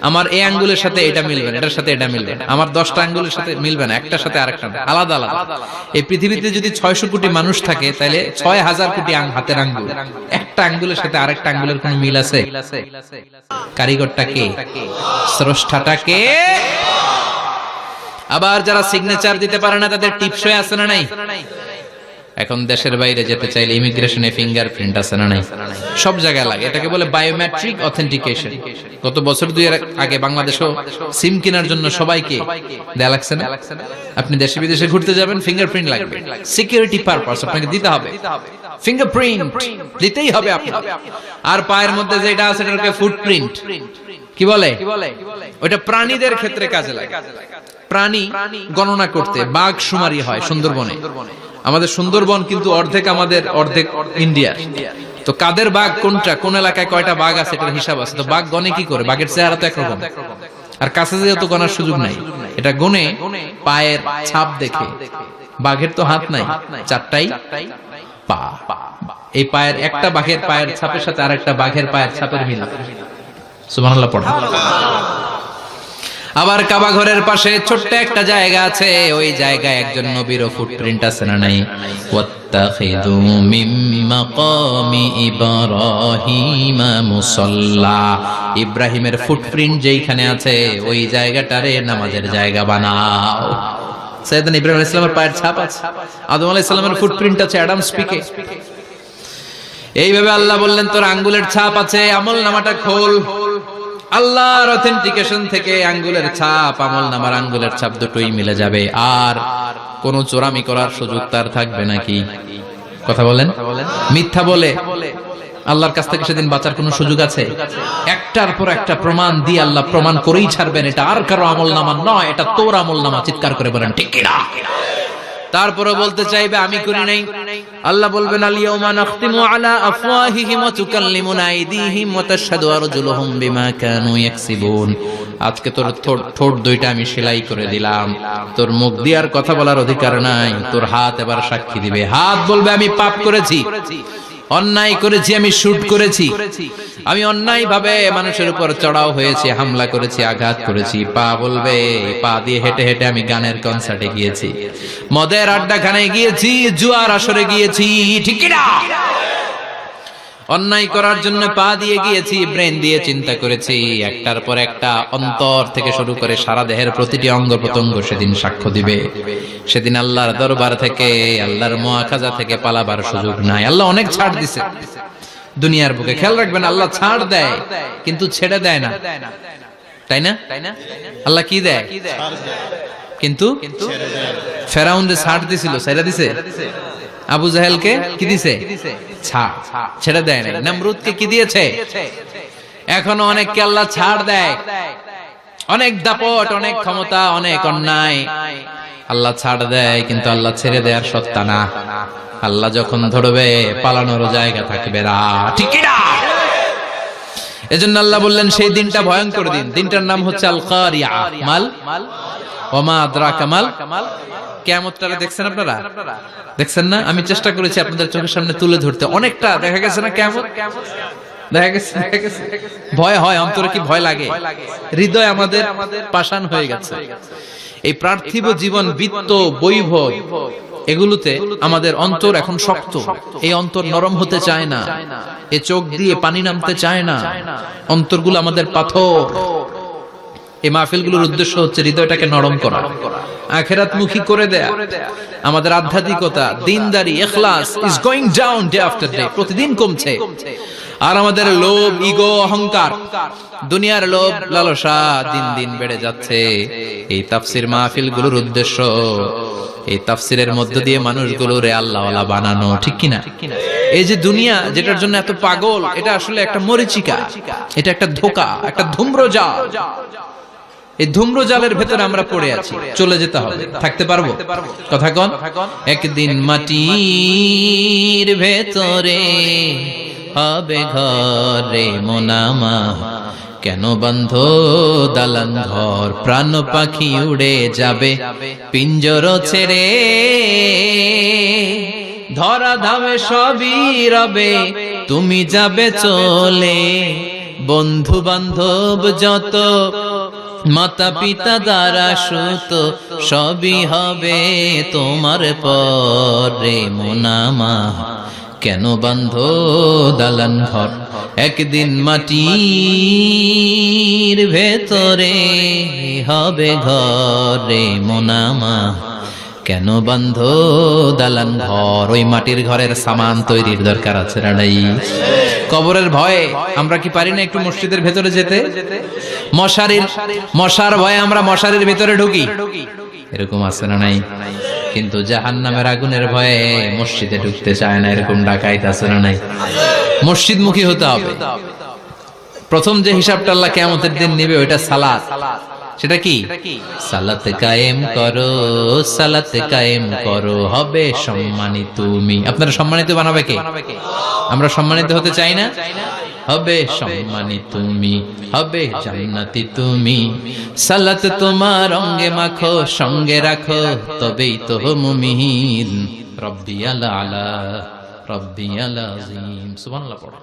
আমার এই আঙ্গুলের সাথে এটা মিলবে না, এটার সাথে এটা মিলবে না। আমার 10টা আঙ্গুলের সাথে মিলবে না, একটার সাথে আরেকটা আলাদা আলাদা। এই পৃথিবীতে যদি 600 কোটি মানুষ থাকে তাহলে 6000 কোটি হাতের আঙ্গুল, একটা আঙ্গুলের সাথে আরেকটা আঙ্গুলের কোনো মিল আছে? কারিগরটা কে? স্রষ্টাটা কে? আবার যারা সিগনেচার দিতে পারে না তাদের টিপসই আছে না নাই? এখন দেশের বাইরে যেতে চাইলে ইমিগ্রেশনে ফিঙ্গারপ্রিন্ট আছে না নাই? সব জায়গায় লাগে। এটাকে বলে বায়োমেট্রিক অথেন্টিকেশন। গত বছর 2 এর আগে বাংলাদেশেও সিম কেনার জন্য সবাইকে দেয়া লাগছে না? আপনি দেশে বিদেশে ঘুরতে যাবেন, ফিঙ্গারপ্রিন্ট লাগবে। সিকিউরিটি পারপাস আপনাকে দিতে হবে, ফিঙ্গারপ্রিন্ট দিতেই হবে আপনার। আর পায়ের মধ্যে যেটা আছে এটাকে ফুটপ্রিন্ট কি বলে? ওটা প্রাণীদের ক্ষেত্রে কাজে লাগে। প্রাণী গণনা করতে বাঘ শুমারি হয় সুন্দরবনে। আমাদের সুন্দরবন কিন্তু অর্ধেক আমাদের, অর্ধেক ইন্ডিয়া। তো কাদের বাঘ কোনটা, কোন এলাকায় কয়টা বাঘ আছে এটার হিসাব আছে। তো বাঘ গনে কি করে? বাঘের চেহারা তো একরকম, আর কাছে যেহেতু গনার সুযোগ নাই, এটা গনে পায়ের ছাপ দেখে। বাঘের তো হাত নাই, 4টাই পা। এই পায়ের একটা বাঘের পায়ের ছাপের সাথে আরেকটা বাঘের পায়ের ছাপের মিল। সুবহানাল্লাহ পড়া। আবার কাবা ঘরের পাশে ছোট্ট একটা জায়গা আছে, ওই জায়গায় একজন নবীর ফুটপ্রিন্ট আছে না নাই? ওয়াত্তাখিযু মিন মাকামি ইব্রাহিমা মুসাল্লা, ইব্রাহিমের ফুটপ্রিন্ট যেইখানে আছে ওই জায়গাটারে নামাজের জায়গা বানাও। সাইয়েদনা ইব্রাহিম আলাইহিস সালামের পায়ের ছাপ আছে, আদম আলাইহিস সালামের ফুটপ্রিন্ট আছে অ্যাডামস পিকে। এইভাবে আল্লাহ বললেন তোর আঙ্গুলের ছাপ আছে, আমলনামাটা খোল। আল্লাহর অথেন্টিকেশন থেকে আঙ্গুলের ছাপ, আমলনামার আঙ্গুলের ছাপ দুটোই মিলে যাবে, আর কোন চোরামি করার সুযোগ তার থাকবে নাকি? কথা বলেন। মিথ্যা বলে আল্লাহর কাছ থেকে সেদিন বাঁচার কোন সুযোগ আছে? একটার পর একটা প্রমাণ দিয়ে আল্লাহ প্রমাণ করেই ছাড়বেন এটা আর কারো আমলনামা নয়, এটা তোর আমলনামা। চিৎকার করে বলেন ঠিক কিনা? তারপরে বলতে চাইবে আমি করি নাই। আল্লাহ বলবেন আল ইয়াউমা নাখতিমু আলা আফওয়াহিহিম ওয়া তুকাল্লিমুনা আইদিহিম ওয়া তাশহাদু আরজুলুহুম বিমা কানু ইয়াকসিবুন। আজকে তোর ঠোঁট দুইটা আমি সেলাই করে দিলাম, তোর মুখ দিয়ে আর কথা বলার অধিকার নাই, তোর হাত এবার সাক্ষী দিবে। হাত বলবে আমি পাপ করেছি, অন্যায় করেছি, আমি শুট করেছি, আমি অন্যায় ভাবে মানুষের উপর চড়াও হয়েছি, হামলা করেছি, আঘাত করেছি। পা বলবে পা দিয়ে হেঁটে হেঁটে আমি গানের কনসার্টে গিয়েছি, মদের আড্ডাখানায় গিয়েছি, জুয়ার আসরে গিয়েছি, ঠিক না? অন্যায় করার জন্য পা দিয়ে গিয়েছি, ব্রেন দিয়ে চিন্তা করেছি। একটার পর একটা অন্তর থেকে শুরু করে সারা দেহের প্রতিটি অঙ্গ প্রত্যঙ্গ সেদিন সাক্ষ্য দিবে। সেদিন আল্লাহর দরবার থেকে, আল্লাহর মুআখাজা থেকে পালাবার সুযোগ নাই। আল্লাহ অনেক ছাড় দিছে দুনিয়ার বুকে। খেয়াল রাখবেন, আল্লাহ ছাড় দেয় কিন্তু ছেড়ে দেয় না, তাই না? আল্লাহ কি দেয় কিন্তু ফেরাউনরে ছাড় দিছিল, ছেড়ে দিছে। আবু জাহেলকে কি দিছে? ছাড়, ছেড়ে দেয় না। নমরুদকে কি দিয়েছে? এখনো অনেককে আল্লাহ ছাড় দেয়। অনেক দাপট, অনেক ক্ষমতা, অনেক অন্যায় আল্লাহ ছাড় দেয়, কিন্তু আল্লাহ ছেড়ে দেওয়ার সত্তা না। আল্লাহ যখন ধরবে পালানোর জায়গা থাকবে না, ঠিক না? এজন্য আল্লাহ বললেন সেই দিনটা ভয়ঙ্কর দিন। দিনটার নাম হচ্ছে আল কারিয়া। মাল ওমা আদরাকা মাল। কিয়ামতটা দেখছেন আপনারা? দেখছেন না? আমি চেষ্টা করেছি আপনাদের চোখের সামনে তুলে ধরতে। অনেকটা দেখা গেছে না কিয়ামত? দেখা গেছে। ভয় হয়, অন্তরে কি ভয় লাগে? হৃদয় আমাদের পাষাণ হয়ে গেছে। এই পার্থিব জীবন, বিত্ত, বৈভব, এগুলোতে আমাদের অন্তর এখন শক্ত। এই অন্তর নরম হতে চায় না, এই চোখ দিয়ে পানি নামতে চায় না, অন্তরগুলো আমাদের পাথর। এই মাহফিলগুলোর উদ্দেশ্য হচ্ছে হৃদয়টাকে নরম করা, আখিরাতমুখী করে দেয়া। আমাদের আধ্যাত্মিকতা, দিনদারি, ইখলাস is going down day after day, প্রতিদিন কমছে। আর আমাদের লোভ, ইগো, অহংকার, দুনিয়ার লোভ, লালসা দিন দিন বেড়ে যাচ্ছে। এই তাফসীর মাহফিলগুলোর উদ্দেশ্য এই তাফসীরের মধ্য দিয়ে মানুষগুলোরে আল্লাহওয়ালা বানানো, ঠিক কিনা? এই যে দুনিয়া যেটার জন্য এত পাগল, এটা আসলে একটা মরিচিকা, এটা একটা ধোঁকা, একটা ধূম্রজাল। এই ধূম্রজালের ভেতরে আমরা পড়ে আছি, চলে যেতে হবে। থাকতে পারবো? কথা কন। একদিন মাটির ভেতরে হবে ঘরে মোনামা, কেন বন্ধ দালান ঘর, প্রাণ পাখি উড়ে যাবে পিঞ্জর ছেড়ে, ধরা ধামে সবই রবে, তুমি যাবে চলে, বন্ধু বান্ধব যত, মাতা পিতা দ্বারা সুত, সবই হবে তোমার পরে মোনামা, কেন বন্ধ দালান ঘর, একদিন মাটির ভেতরে হবে ঘরে মোনামা, কেন বন্ধ দালান ঘর। ওই মাটির ঘরের সামান তৈরির দরকার আছে না নাই? কবরের ভয়ে আমরা কি পারি না একটু মসজিদের ভেতরে যেতে? মশার ভয়ে আমরা মশারির ভেতরে ঢুকি, এরকম আছে না নাই? কিন্তু জাহান্নামের আগুনের ভয়ে মসজিদে ঢুকতে চায় না, এরকম ডাকাইত আছে না নাই? মসজিদমুখী হতে হবে। প্রথম যে হিসাবটা আল্লাহ কিয়ামতের দিন নেবে ওইটা সালাত। সেটা কি? সালাত কায়েম করো, সালাত কায়েম করো, হবে সম্মানিত তুমি। আপনারা সম্মানিত বানাবে কে? আমরা সম্মানিত হতে চাই না? হবে সম্মানিত তুমি, হবে জান্নাতি তুমি, সালাত তোমার অঙ্গে মাখো, সঙ্গে রাখো, তবেই তো মুমিন। রব্বিয়াল আলা, রব্বিয়াল আযীম। সুবহানাল্লাহ পড়ো।